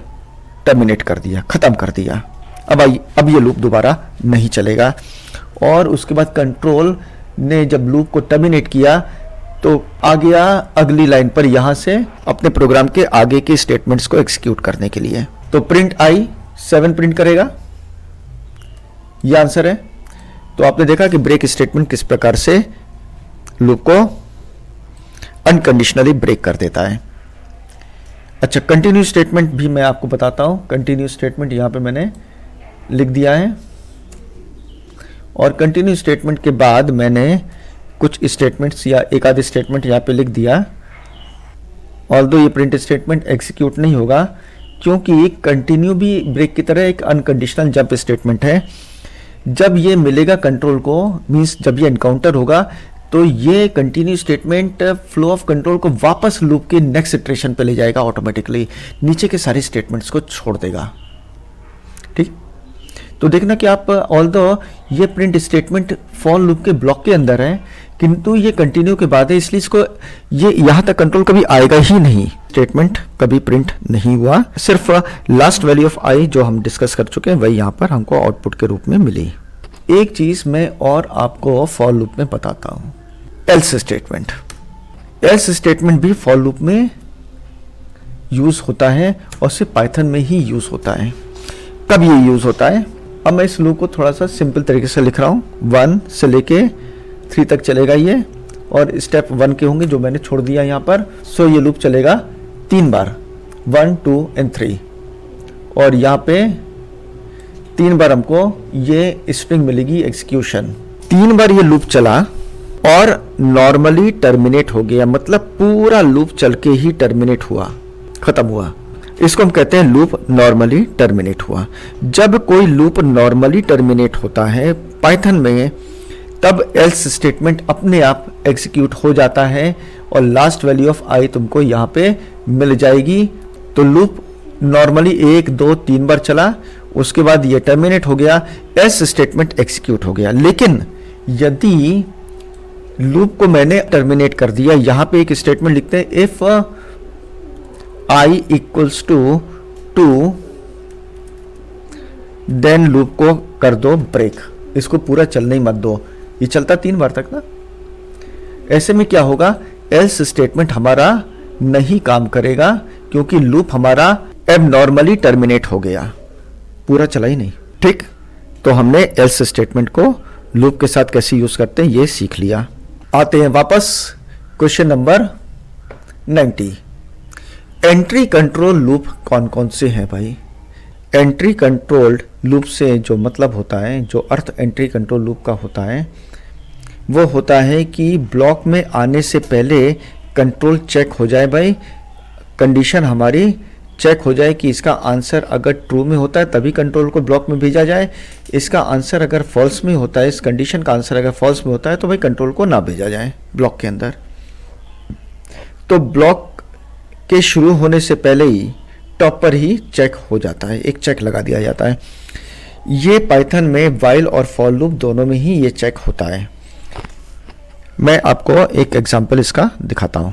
टर्मिनेट कर दिया, खत्म कर दिया। अब ये लूप दोबारा नहीं चलेगा। और उसके बाद कंट्रोल ने जब लूप को टर्मिनेट किया तो आ गया अगली लाइन पर यहां से अपने प्रोग्राम के आगे के स्टेटमेंट्स को एग्जीक्यूट करने के लिए। तो प्रिंट आई 7 प्रिंट करेगा, यह आंसर है। तो आपने देखा कि ब्रेक स्टेटमेंट किस प्रकार से लूप को अनकंडीशनली ब्रेक कर देता है। अच्छा, कंटिन्यू स्टेटमेंट भी मैं आपको बताता हूं। कंटिन्यू स्टेटमेंट यहां पे मैंने लिख दिया है और कंटिन्यू स्टेटमेंट के बाद मैंने कुछ स्टेटमेंट्स या एक आधे स्टेटमेंट यहां पे लिख दिया। ऑल्दो ये प्रिंट स्टेटमेंट एग्जीक्यूट नहीं होगा क्योंकि कंटिन्यू भी ब्रेक की तरह एक अनकंडीशनल जंप स्टेटमेंट है। जब ये मिलेगा कंट्रोल को, मींस जब ये एनकाउंटर होगा तो ये continue statement flow of control को वापस लूप के नेक्स्ट इटरेशन पे ले जाएगा, ऑटोमेटिकली नीचे के सारे स्टेटमेंट्स को छोड़ देगा। ठीक, तो देखना कि आप ऑल्दो ये प्रिंट स्टेटमेंट फॉर लूप के ब्लॉक के अंदर है किंतु ये कंटिन्यू के बाद है, इसलिए इसको ये यहां तक कंट्रोल कभी आएगा ही नहीं। स्टेटमेंट कभी प्रिंट नहीं हुआ, सिर्फ लास्ट वैल्यू ऑफ आई जो हम डिस्कस कर चुके हैं वही यहां पर हमको आउटपुट के रूप में मिली। एक चीज मैं और आपको फॉर लूप में बताता हूं, एल्स स्टेटमेंट। एल्स स्टेटमेंट भी फॉर लूप में यूज होता है और सिर्फ पाइथन में ही यूज होता है। कब ये यूज होता है? अब मैं इस लूप को थोड़ा सा सिंपल तरीके से लिख रहा हूं। 1 से लेके 3 तक चलेगा ये, और स्टेप 1 के होंगे जो मैंने छोड़ दिया यहां पर। सो ये लूप चलेगा 3 बार, 1 2 एंड 3, और यहां पे 3 बार हमको ये स्ट्रिंग मिलेगी एग्जीक्यूशन। 3 बार ये लूप चला और नॉर्मली टर्मिनेट हो गया, मतलब पूरा लूप चल के ही टर्मिनेट हुआ, खत्म हुआ। इसको हम कहते हैं लूप नॉर्मली टर्मिनेट हुआ। जब कोई लूप नॉर्मली टर्मिनेट होता है पाइथन में, तब एल्स स्टेटमेंट अपने आप एग्जीक्यूट हो जाता है और लास्ट वैल्यू ऑफ आई तुमको यहां पे मिल जाएगी। तो लूप नॉर्मली 1 2 3 बार चला, उसके बाद ये टर्मिनेट हो गया, एल्स स्टेटमेंट एग्जीक्यूट हो गया। लेकिन यदि लूप को मैंने टर्मिनेट कर दिया, यहां पे एक स्टेटमेंट लिखते हैं, if i equals to 2 then loop को कर दो ब्रेक, इसको पूरा चलने ही मत दो। ये चलता 3 बार तक ना। ऐसे में क्या होगा, एल्स स्टेटमेंट हमारा नहीं काम करेगा क्योंकि लूप हमारा एबनॉर्मली टर्मिनेट हो गया, पूरा चला ही नहीं। ठीक, तो हमने एल्स स्टेटमेंट को लूप के साथ कैसे यूज करते हैं ये सीख लिया। आते हैं वापस question number 90। Entry control loop कौन कौन से हैं भाई? एंट्री कंट्रोल्ड लूप से जो मतलब होता है, जो अर्थ एंट्री कंट्रोल लूप का होता है, वो होता है कि ब्लॉक में आने से पहले कंट्रोल चेक हो जाए भाई, कंडीशन हमारी चेक हो जाए कि इसका आंसर अगर ट्रू में होता है तभी कंट्रोल को ब्लॉक में भेजा जाए, इसका आंसर अगर फॉल्स में होता है, इस कंडीशन का आंसर अगर फॉल्स में होता है तो भाई कंट्रोल को ना भेजा जाए ब्लॉक के अंदर। तो ब्लॉक के शुरू होने से पहले ही टॉप पर ही चेक हो जाता है, एक चेक लगा दिया जाता है। ये पाइथन में व्हाइल और फॉर लूप दोनों में ही ये चेक होता है। मैं आपको एक एग्जांपल इसका दिखाता हूं।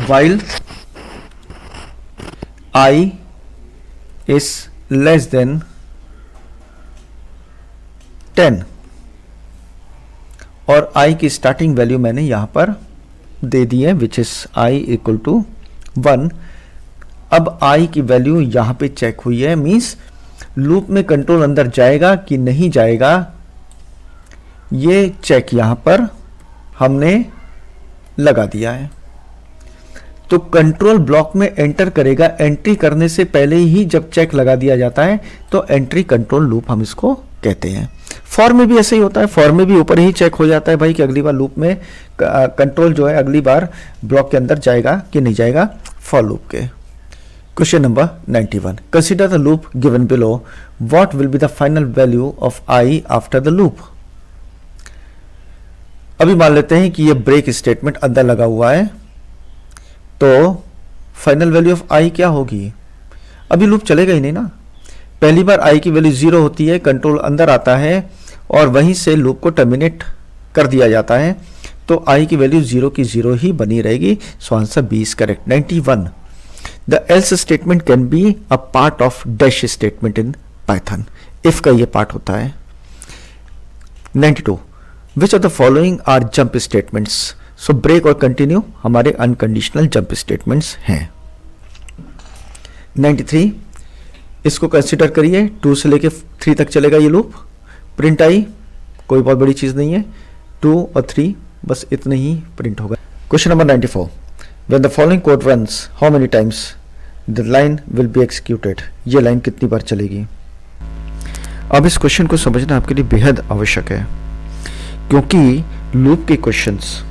While i is less than 10 और i की स्टार्टिंग वैल्यू मैंने यहां पर दे दी है, which is i equal to 1। अब i की वैल्यू यहां पे चेक हुई है, मींस लूप में कंट्रोल अंदर जाएगा कि नहीं जाएगा, ये चेक यहां पर हमने लगा दिया है। तो कंट्रोल ब्लॉक में एंटर करेगा, एंट्री करने से पहले ही जब चेक लगा दिया जाता है तो एंट्री कंट्रोल लूप हम इसको कहते हैं। फॉर में भी ऐसे ही होता है, फॉर में भी ऊपर ही चेक हो जाता है भाई कि अगली बार लूप में कंट्रोल जो है अगली बार ब्लॉक के अंदर जाएगा कि नहीं जाएगा, फॉर लूप के। Question number 91, consider the loop given below, what will be the final value of I after the loop. अभी मान लेते हैं कि ये ब्रेक स्टेटमेंट अंदर लगा हुआ है, तो फाइनल वैल्यू ऑफ आई क्या होगी? अभी लूप चलेगा ही नहीं ना। पहली बार आई की वैल्यू 0 होती है, कंट्रोल अंदर आता है और वहीं से लूप को टर्मिनेट कर दिया जाता है, तो आई की वैल्यू 0 की 0 ही बनी रहेगी। So answer B is correct. 91, the else statement can be a part of dash statement in Python. If का ये पार्ट होता है। 92, which of the following are jump statements? So break और कंटिन्यू हमारे अनकंडीशनल जंप स्टेटमेंट्स हैं। 93, इसको consider करिए, 2 से लेके 3 तक चलेगा ये लूप। प्रिंट आई, कोई बहुत बड़ी चीज नहीं है, 2 और 3 बस इतने ही प्रिंट होगा। Question number 94, when the following code runs how many times the line will be executed? ये लाइन कितनी बार चलेगी? अब इस क्वेश्चन को समझना आपके लिए बेहद आवश्यक है, क्योंकि लूप के क्वेश्चंस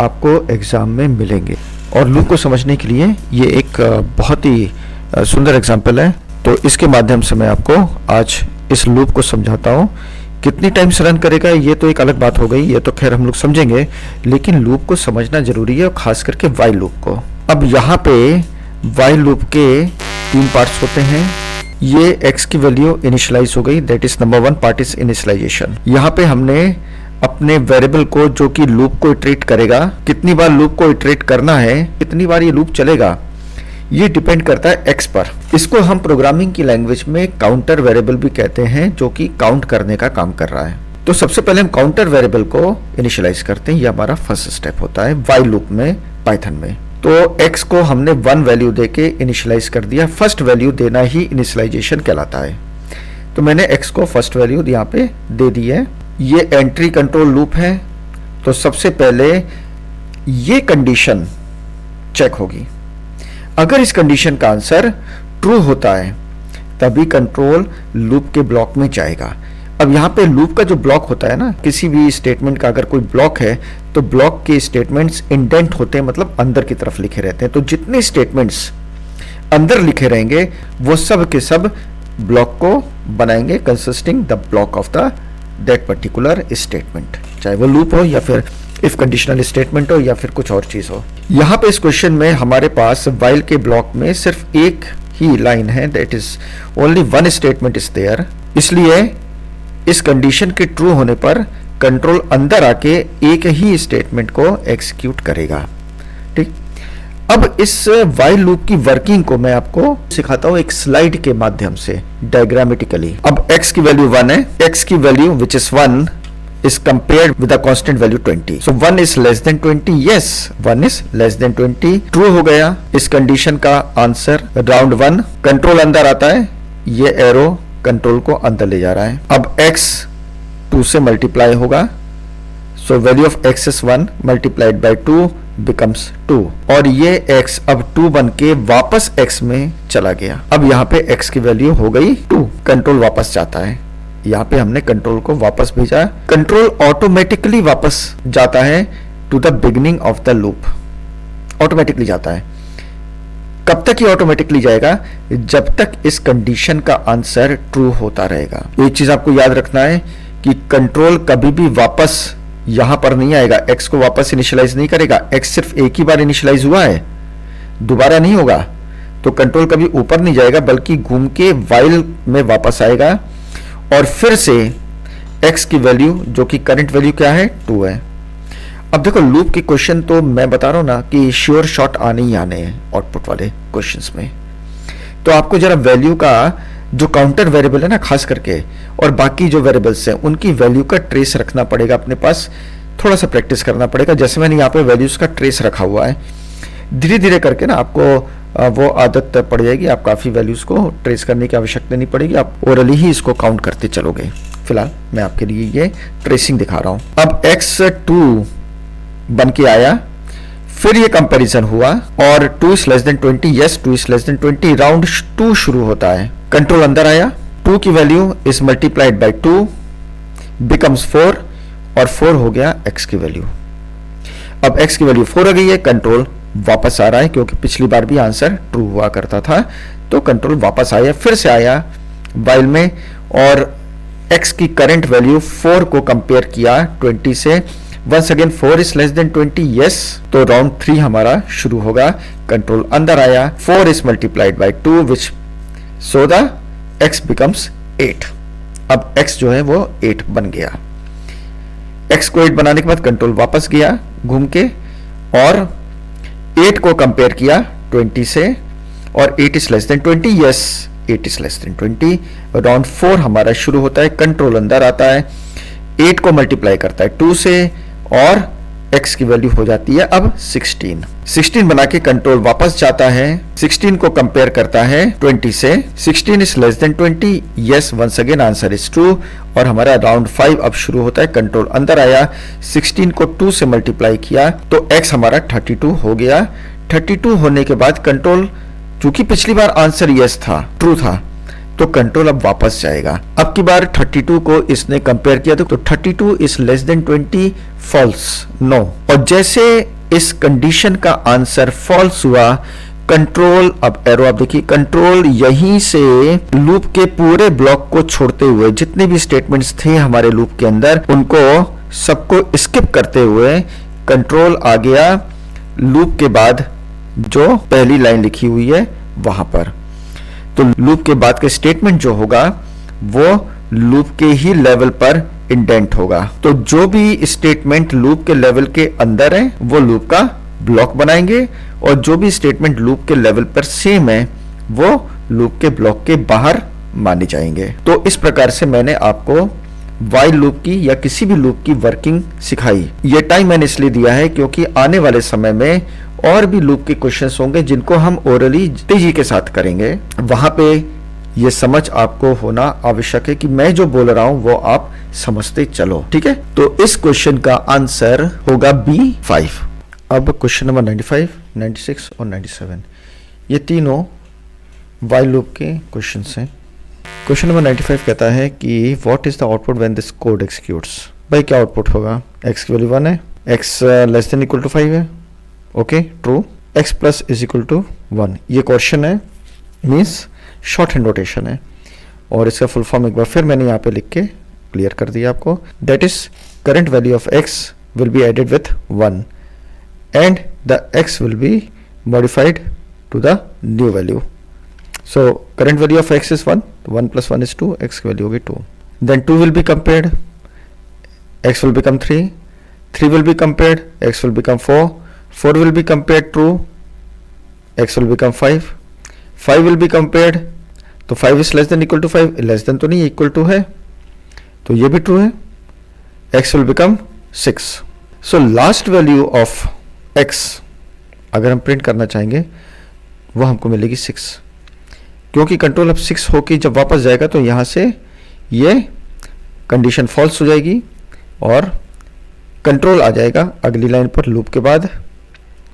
आपको एग्जाम में मिलेंगे और लूप को समझने के लिए ये एक बहुत ही सुंदर एग्जाम्पल है। तो इसके माध्यम से मैं आपको आज इस लूप को समझाता हूँ। कितनी टाइम्स रन करेगा ये तो एक अलग बात हो गई, ये तो खैर हम लोग समझेंगे, लेकिन लूप को समझना जरूरी है और खास करके वाइल लूप को। अब यहाँ पे वाइल लूप के 3 पार्ट्स होते हैं। ये x की वैल्यू इनिशियलाइज हो गई, that is number 1 part is initialization. यहाँ पे हमने अपने वेरिएबल को, जो कि लूप को इटरेट करेगा, कितनी बार लूप को इटरेट करना है, कितनी बार ये लूप चलेगा, ये डिपेंड करता है x पर। इसको हम प्रोग्रामिंग की लैंग्वेज में काउंटर वेरिएबल भी कहते हैं, जो कि काउंट करने का काम कर रहा है। तो सबसे पहले हम काउंटर वेरिएबल को इनिशियलाइज करते हैं, ये हमारा फर्स्ट स्टेप होता है वाइल लूप में, पाइथन में। तो x को हमने 1 वैल्यू देके इनिशियलाइज कर दिया। फर्स्ट वैल्यू देना ही इनिशियलाइजेशन कहलाता है। तो मैंने x को फर्स्ट वैल्यू यहाँ पे दे दी है। ये एंट्री कंट्रोल लूप है, तो सबसे पहले ये कंडीशन चेक होगी। अगर इस कंडीशन का आंसर ट्रू होता है तभी कंट्रोल लूप के ब्लॉक में जाएगा। अब यहाँ पे लूप का जो ब्लॉक होता है ना, किसी भी स्टेटमेंट का अगर कोई ब्लॉक है तो ब्लॉक के स्टेटमेंट्स इंडेंट होते हैं, मतलब अंदर की तरफ लिखे रहते हैं। तो जितने स्टेटमेंट्स अंदर लिखे रहेंगे वो सब के सब ब्लॉक को बनाएंगे, consisting the block of the that particular statement, चाहे वो लूप हो या फिर इफ कंडीशनल स्टेटमेंट हो या फिर कुछ और चीज हो। यहाँ पे इस क्वेश्चन में हमारे पास वाइल के ब्लॉक में सिर्फ एक ही लाइन है, that is only 1 statement is there. इसलिए इस कंडीशन के ट्रू होने पर कंट्रोल अंदर आके एक ही स्टेटमेंट को एग्जीक्यूट करेगा। ठीक, अब इस वाइल लूप की वर्किंग को मैं आपको सिखाता हूं एक स्लाइड के माध्यम से, डायग्रामेटिकली। अब x की वैल्यू 1 है, x की value which is 1 is compared with the constant value 20. So 1 is less than 20. Yes, 1 is less than 20. True हो गया इस कंडीशन का आंसर। राउंड 1 कंट्रोल अंदर आता है, ये एरो कंट्रोल को अंदर ले जा रहा है। अब x 2 से मल्टीप्लाई होगा, so value of x is 1 multiplied by 2 becomes 2, और ये x अब 2 बन के वापस x में चला गया। अब यहाँ पे x की वैल्यू हो गई 2, कंट्रोल वापस जाता है। यहाँ पे हमने कंट्रोल को वापस भेजा, कंट्रोल ऑटोमेटिकली वापस जाता है to the beginning of the loop, automatically जाता है। कब तक ये ऑटोमेटिकली जाएगा? जब तक इस कंडीशन का आंसर ट्रू होता रहेगा। एक चीज आपको याद रखना है कि कंट्रोल कभी भी वापस यहां पर नहीं आएगा, एक्स को वापस इनिशियलाइज नहीं करेगा। एक्स सिर्फ एक ही बार इनिशियलाइज हुआ है, दोबारा नहीं होगा। तो कंट्रोल कभी ऊपर नहीं जाएगा, बल्कि घूम के वाइल में वापस आएगा और फिर से x की वैल्यू, जो कि करंट वैल्यू क्या है, 2 है। अब देखो लूप के क्वेश्चन तो मैं बता रहा हूं ना कि श्योर शॉट आने ही आने हैं आउटपुट वाले क्वेश्चंस में। तो आपको जरा वैल्यू का जो काउंटर वेरिएबल है ना खास करके, और बाकी जो वेरिएबल्स हैं उनकी वैल्यू का ट्रेस रखना पड़ेगा अपने पास, थोड़ा सा प्रैक्टिस करना पड़ेगा। जैसे मैंने यहाँ पे वैल्यूज का ट्रेस रखा हुआ है, धीरे धीरे करके ना आपको वो आदत पड़ जाएगी, आप काफी वैल्यूज को ट्रेस करने की आवश्यकता नहीं पड़ेगी, आप ओरली ही इसको काउंट करते चलोगे। फिलहाल मैं आपके लिए ये ट्रेसिंग दिखा रहा हूं। अब x2 बन के आया, फिर ये कंपैरिजन हुआ और 2 is less than 20, yes 2 is less than 20, round 2 शुरू होता है। कंट्रोल अंदर आया, 2 की value is multiplied by 2 becomes 4, और 4 हो गया x की वैल्यू। अब x की वैल्यू 4 आ गई है, कंट्रोल वापस आ रहा है, क्योंकि पिछली बार भी आंसर ट्रू हुआ करता था, तो कंट्रोल वापस आया, फिर से आया वाइल में, और x की करंट वैल्यू 4 को कंपेयर किया 20 से। Once again 4 is less than 20, yes, तो राउंड 3 हमारा शुरू होगा। कंट्रोल अंदर आया, 4 is multiplied by 2 which so the x becomes 8। अब x जो है वो 8 बन गया। x को 8 बनाने के बाद कंट्रोल वापस गया घूम के, और 8 को कंपेयर किया 20 से, और 8 is less than 20, yes 8 is less than 20। Round 4 हमारा शुरू होता है, कंट्रोल अंदर आता है, 8 को मल्टीप्लाई करता है 2 से और x की वैल्यू हो जाती है अब 16 बना के कंट्रोल वापस जाता है, 16 को कंपेयर करता है 20 से, 16 is less than 20, yes once again answer is true और हमारा राउंड 5 अब शुरू होता है। कंट्रोल अंदर आया, 16 को 2 से मल्टीप्लाई किया तो x हमारा 32 हो गया। 32 होने के बाद कंट्रोल, चूंकि पिछली बार आंसर यस था, ट्रू था, तो कंट्रोल अब वापस जाएगा। अब की बार 32 को इसने कंपेयर किया तो 32 is less than 20, false, no. और जैसे इस कंडीशन का आंसर फॉल्स हुआ, कंट्रोल, अब एरो आप देखिए, कंट्रोल यहीं से लूप के पूरे ब्लॉक को छोड़ते हुए जितने भी स्टेटमेंट्स थे हमारे लूप के अंदर उनको सबको स्किप करते हुए कंट्रोल आ गया लूप के बाद जो पहली लाइन लिखी हुई है वहां पर। तो लूप के बाद का स्टेटमेंट जो होगा वो लूप के ही लेवल पर इंडेंट होगा। तो जो भी स्टेटमेंट लूप के लेवल के अंदर है वो लूप का ब्लॉक बनाएंगे और जो भी स्टेटमेंट लूप के लेवल पर सेम है वो लूप के ब्लॉक के बाहर माने जाएंगे। तो इस प्रकार से मैंने आपको व्हाइल लूप की या किसी भी लूप की वर्किंग सिखाई। ये टाइम मैंने इसलिए दिया है क्योंकि आने वाले समय में और भी लूप के क्वेश्चंस होंगे जिनको हम ओरली तेजी के साथ करेंगे। वहां पे ये समझ आपको होना आवश्यक है कि मैं जो बोल रहा हूं वो आप समझते चलो, ठीक है। तो इस क्वेश्चन का आंसर होगा B5। अब क्वेश्चन नंबर 95, 96 और 97 ये तीनों व्हाइल लूप के क्वेश्चंस हैं। क्वेश्चन नंबर 95 कहता है कि what is the output when this code executes. भाई क्या आउटपुट होगा, x की वैल्यू 1 है, x less than equal to 5 है, okay true, x plus is equal to 1। ये क्वेश्चन है, मीन्स शॉर्ट हैंड नोटेशन है और इसका फुल फॉर्म एक बार फिर मैंने यहाँ पे लिख के क्लियर कर दिया आपको। That is current value of x will be added with 1 and the x will be modified to the new value. So current value of x is 1, 1 plus 1 is 2, x की वैल्यू होगी 2. Then 2 will be compared, x will become 3, 3 will be compared, x will become 4, 4 will be compared true, x will become 5, 5 will be compared, तो 5 is less than equal to 5, less than तो नहीं equal to है, तो ये भी true है, x will become 6. So last value of x अगर हम प्रिंट करना चाहेंगे वो हमको मिलेगी 6, क्योंकि कंट्रोल अब 6 होके जब वापस जाएगा तो यहाँ से ये कंडीशन फॉल्स हो जाएगी और कंट्रोल आ जाएगा अगली लाइन पर लूप के बाद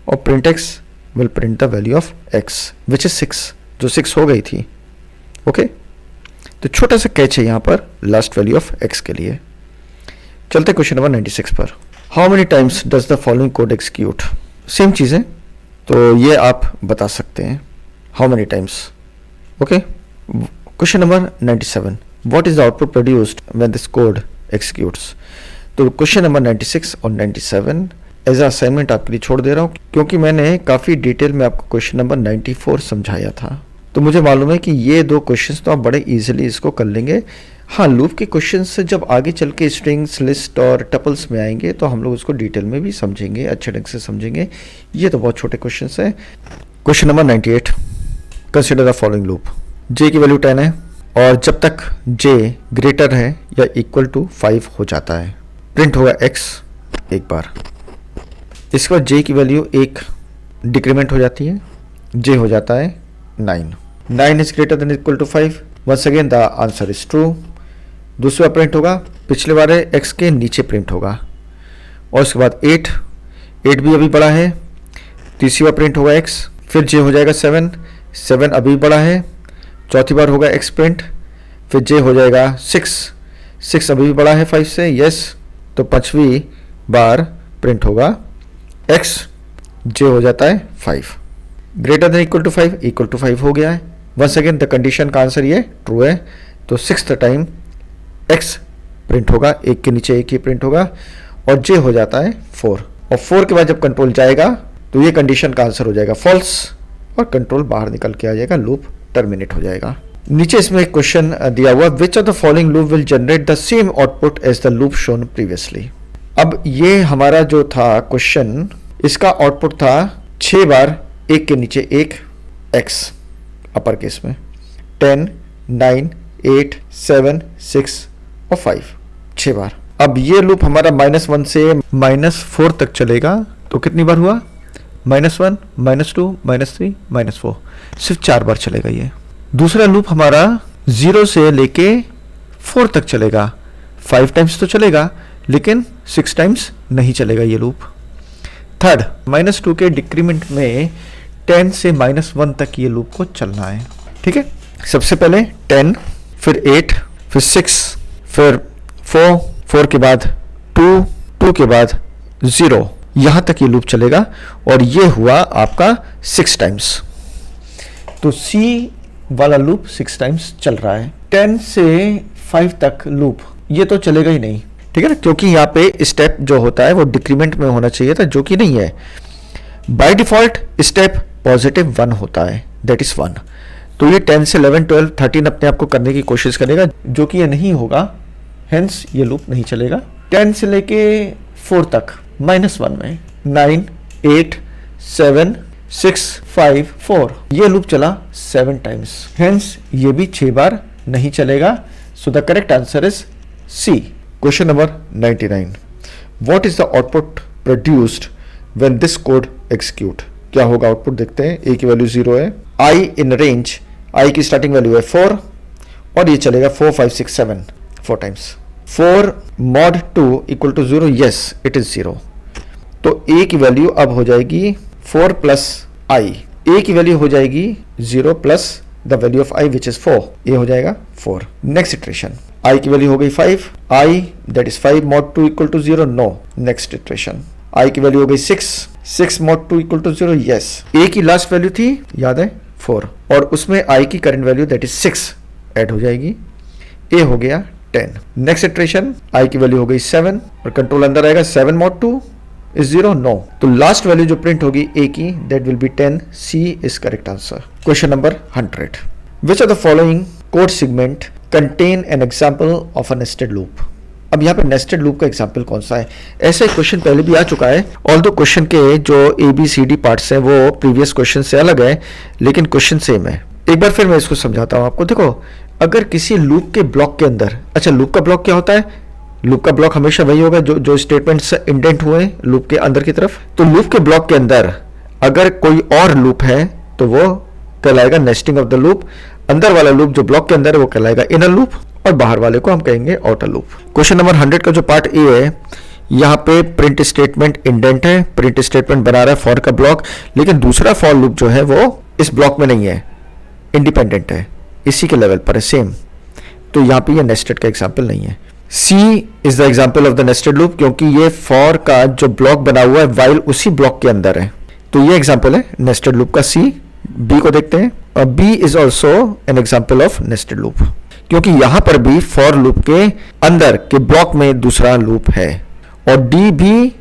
और print x will print the value of x which is 6, जो 6 हो गई थी। ओके, तो छोटा सा कैच है यहाँ पर लास्ट वैल्यू ऑफ एक्स के लिए। चलते क्वेश्चन नंबर 96 पर। How many times does the following code execute. Same चीज़ है, तो ये आप बता सकते हैं how many times. Okay, question number 97. What is the output produced when this code executes? तो क्वेश्चन नंबर 96 और 97 एज असाइनमेंट आपके लिए छोड़ दे रहा हूँ क्योंकि मैंने काफ़ी डिटेल में आपको क्वेश्चन नंबर 94 समझाया था। तो मुझे मालूम है कि ये दो क्वेश्चंस तो आप बड़े इजीली इसको कर लेंगे। हाँ, लूप के क्वेश्चंस जब आगे चल के स्ट्रिंग्स, लिस्ट और टपल्स में आएंगे तो हम लोग उसको डिटेल में भी समझेंगे, अच्छे ढंग से समझेंगे। ये तो बहुत छोटे क्वेश्चंस हैं। Question number 98, consider the following loop. j की वैल्यू 10 है और जब तक j ग्रेटर है या इक्वल टू 5 हो जाता है प्रिंट होगा x एक बार। इसके बाद j की वैल्यू 1 डिक्रीमेंट हो जाती है, j हो जाता है 9 is greater than equal to 5, once again the answer is true. दूसरी बार प्रिंट होगा, पिछले बार x के नीचे प्रिंट होगा और उसके बाद 8 भी अभी बड़ा है। तीसरी बार प्रिंट होगा x, फिर j हो जाएगा 7 अभी बड़ा है। चौथी बार होगा x प्रिंट, फिर j हो जाएगा 6 अभी भी बड़ा है 5 से, यस। तो पांचवी बार प्रिंट होगा x, j हो जाता है 5, greater than equal to 5, equal to 5 हो गया है। वंस अगेन द कंडीशन का आंसर ये ट्रू है, तो 6th टाइम x प्रिंट होगा, एक के नीचे एक ही प्रिंट होगा और j हो जाता है 4 और 4 के बाद जब कंट्रोल जाएगा तो ये कंडीशन का आंसर हो जाएगा फॉल्स और कंट्रोल बाहर निकल के आ जाएगा, लूप टर्मिनेट हो जाएगा। नीचे इसमें एक क्वेश्चन दिया हुआ, which of the following loop will generate the same output as the loop shown previously. अब ये हमारा जो था क्वेश्चन, इसका आउटपुट था 6 बार एक के नीचे एक x अपर केस में, 10, 9, 8, 7, 6 और 5, 6 बार। अब ये लूप हमारा -1 से -4 तक चलेगा, तो कितनी बार हुआ? -1, -2, -3, -4, सिर्फ 4 बार चलेगा ये। दूसरा लूप हमारा 0 से लेके 4 तक चलेगा, 5 टाइम्स तो चलेगा लेकिन 6 टाइम्स नहीं चलेगा ये लूप। थर्ड, -2 के डिक्रीमेंट में 10 से -1 तक ये लूप को चलना है। ठीक है, सबसे पहले 10, फिर 8, फिर 6, फिर 4, 4 के बाद 2, 2 के बाद 0, यहां तक ये लूप चलेगा और ये हुआ आपका 6 टाइम्स। तो C वाला लूप 6 टाइम्स चल रहा है। 10 से 5 तक लूप ये तो चलेगा ही नहीं, ठीक है ना, क्योंकि यहाँ पे स्टेप जो होता है वो डिक्रीमेंट में होना चाहिए था, जो कि नहीं है। बाय डिफॉल्ट स्टेप +1 होता है, दैट इज 1। तो ये 10 से 11, 12, 13 अपने आप को करने की कोशिश करेगा, जो कि ये नहीं होगा, हेंस ये लूप नहीं चलेगा। 10 से लेके 4 तक -1 में 9, 8, 7, 6, 5, 4 ये लूप चला 7 टाइम्स, हेंस ये भी 6 बार नहीं चलेगा। So the correct answer is C। Question number 99, what is the output produced when this code execute? क्या होगा आउटपुट? देखते हैं। A की वैल्यू 0 है, I इन रेंज, I की स्टार्टिंग वैल्यू है 4 और ये चलेगा 4, 5, 6, 7 4 times. 4 mod 2 equal to 0, yes it is 0। तो A की वैल्यू अब हो जाएगी 4 प्लस I, A की वैल्यू हो जाएगी 0 plus the value of I which is 4, ये हो जाएगा 4। नेक्स्ट इटरेशन, I की वैल्यू हो गई 5, I that is 5 mod 2 equal to 0, no. Next iteration, I की वैल्यू हो गई 6, 6 mod 2 equal to 0, yes. A की लास्ट वैल्यू थी, याद है, 4, और उसमें I की current value that is 6 add हो जाएगी, A हो गया 10। नेक्स्ट इटरेशन, I की वैल्यू हो गई 7 और कंट्रोल अंदर आएगा, 7 mod 2 is 0, no। तो लास्ट वैल्यू जो प्रिंट होगी A की, that will be 10, C is correct answer. Question number 100, which are the following code segment contain an example of a nested loop? अब यहाँ पे नेस्टेड लूप का example कौन सा है? ऐसा एक क्वेश्चन पहले भी आ चुका है, ऑल्दो क्वेश्चन के जो ABCD पार्ट्स हैं वो प्रीवियस क्वेश्चन से अलग है, लेकिन क्वेश्चन सेम है। एक बार फिर मैं इसको समझाता हूँ आपको। देखो, अगर किसी लूप के ब्लॉक के अंदर, अच्छा लूप का ब्लॉक क्या होता है? लूप का ब्लॉक हमेशा वही होगा जो स्टेटमेंट्स इंडेंट हुए हैं लूप के अंदर की तरफ। तो लूप के ब्लॉक के अंदर अगर कोई और लूप है तो वो कहलाएगा नेस्टिंग ऑफ द लूप। अंदर वाला लूप जो ब्लॉक के अंदर है वो कहलाएगा इनर लूप और बाहर वाले को हम कहेंगे आउटर लूप। क्वेश्चन नंबर 100 का जो पार्ट ए है, यहाँ पे प्रिंट स्टेटमेंट इंडेंट है, प्रिंट स्टेटमेंट बना रहा है फॉर का ब्लॉक, लेकिन दूसरा फॉर लूप जो है वो इस ब्लॉक में नहीं है, इंडिपेंडेंट है, इसी के लेवल पर है, सेम। तो यहाँ पे ये नेस्टेड का एग्जाम्पल नहीं है। C is the example of the nested loop, क्योंकि ये फॉर का जो ब्लॉक बना हुआ है वाइल उसी ब्लॉक के अंदर है, तो ये एग्जाम्पल है नेस्टेड लूप का C। B को देखते हैं, और B is also an example of nested loop, क्योंकि यहां पर भी फॉर लूप के अंदर के ब्लॉक में दूसरा लूप है, और D भी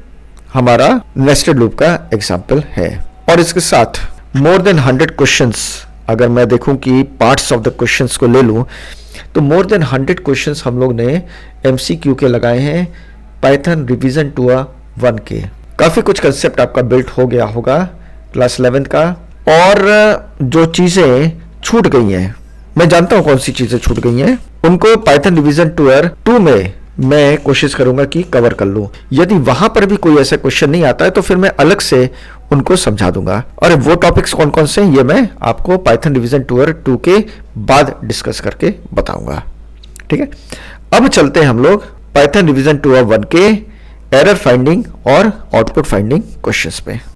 हमारा नेस्टेड लूप का एग्जाम्पल है। और इसके साथ मोर देन 100 क्वेश्चंस, अगर मैं देखूं कि पार्ट्स ऑफ द क्वेश्चंस को ले लूं, तो मोर देन 100 क्वेश्चंस हम लोग ने MCQ के लगाए हैं पाइथन रिवीजन 2.1 के। काफ़ी कुछ कंसेप्ट आपका बिल्ट हो गया होगा क्लास 11 का, और जो चीज़ें छूट गई हैं, मैं जानता हूं कौन सी चीज़ें छूट गई हैं, उनको पाइथन रिवीजन 2 में मैं कोशिश करूंगा कि कवर कर लूं। यदि वहां पर भी कोई ऐसा क्वेश्चन नहीं आता है तो फिर मैं अलग से उनको समझा दूंगा, और वो टॉपिक्स कौन कौन से हैं ये मैं आपको पाइथन रिवीजन 2 के बाद डिस्कस करके बताऊंगा। ठीक है, अब चलते हैं हम लोग पाइथन रिवीजन 2.1 के एरर फाइंडिंग और आउटपुट फाइंडिंग क्वेश्चंस पे।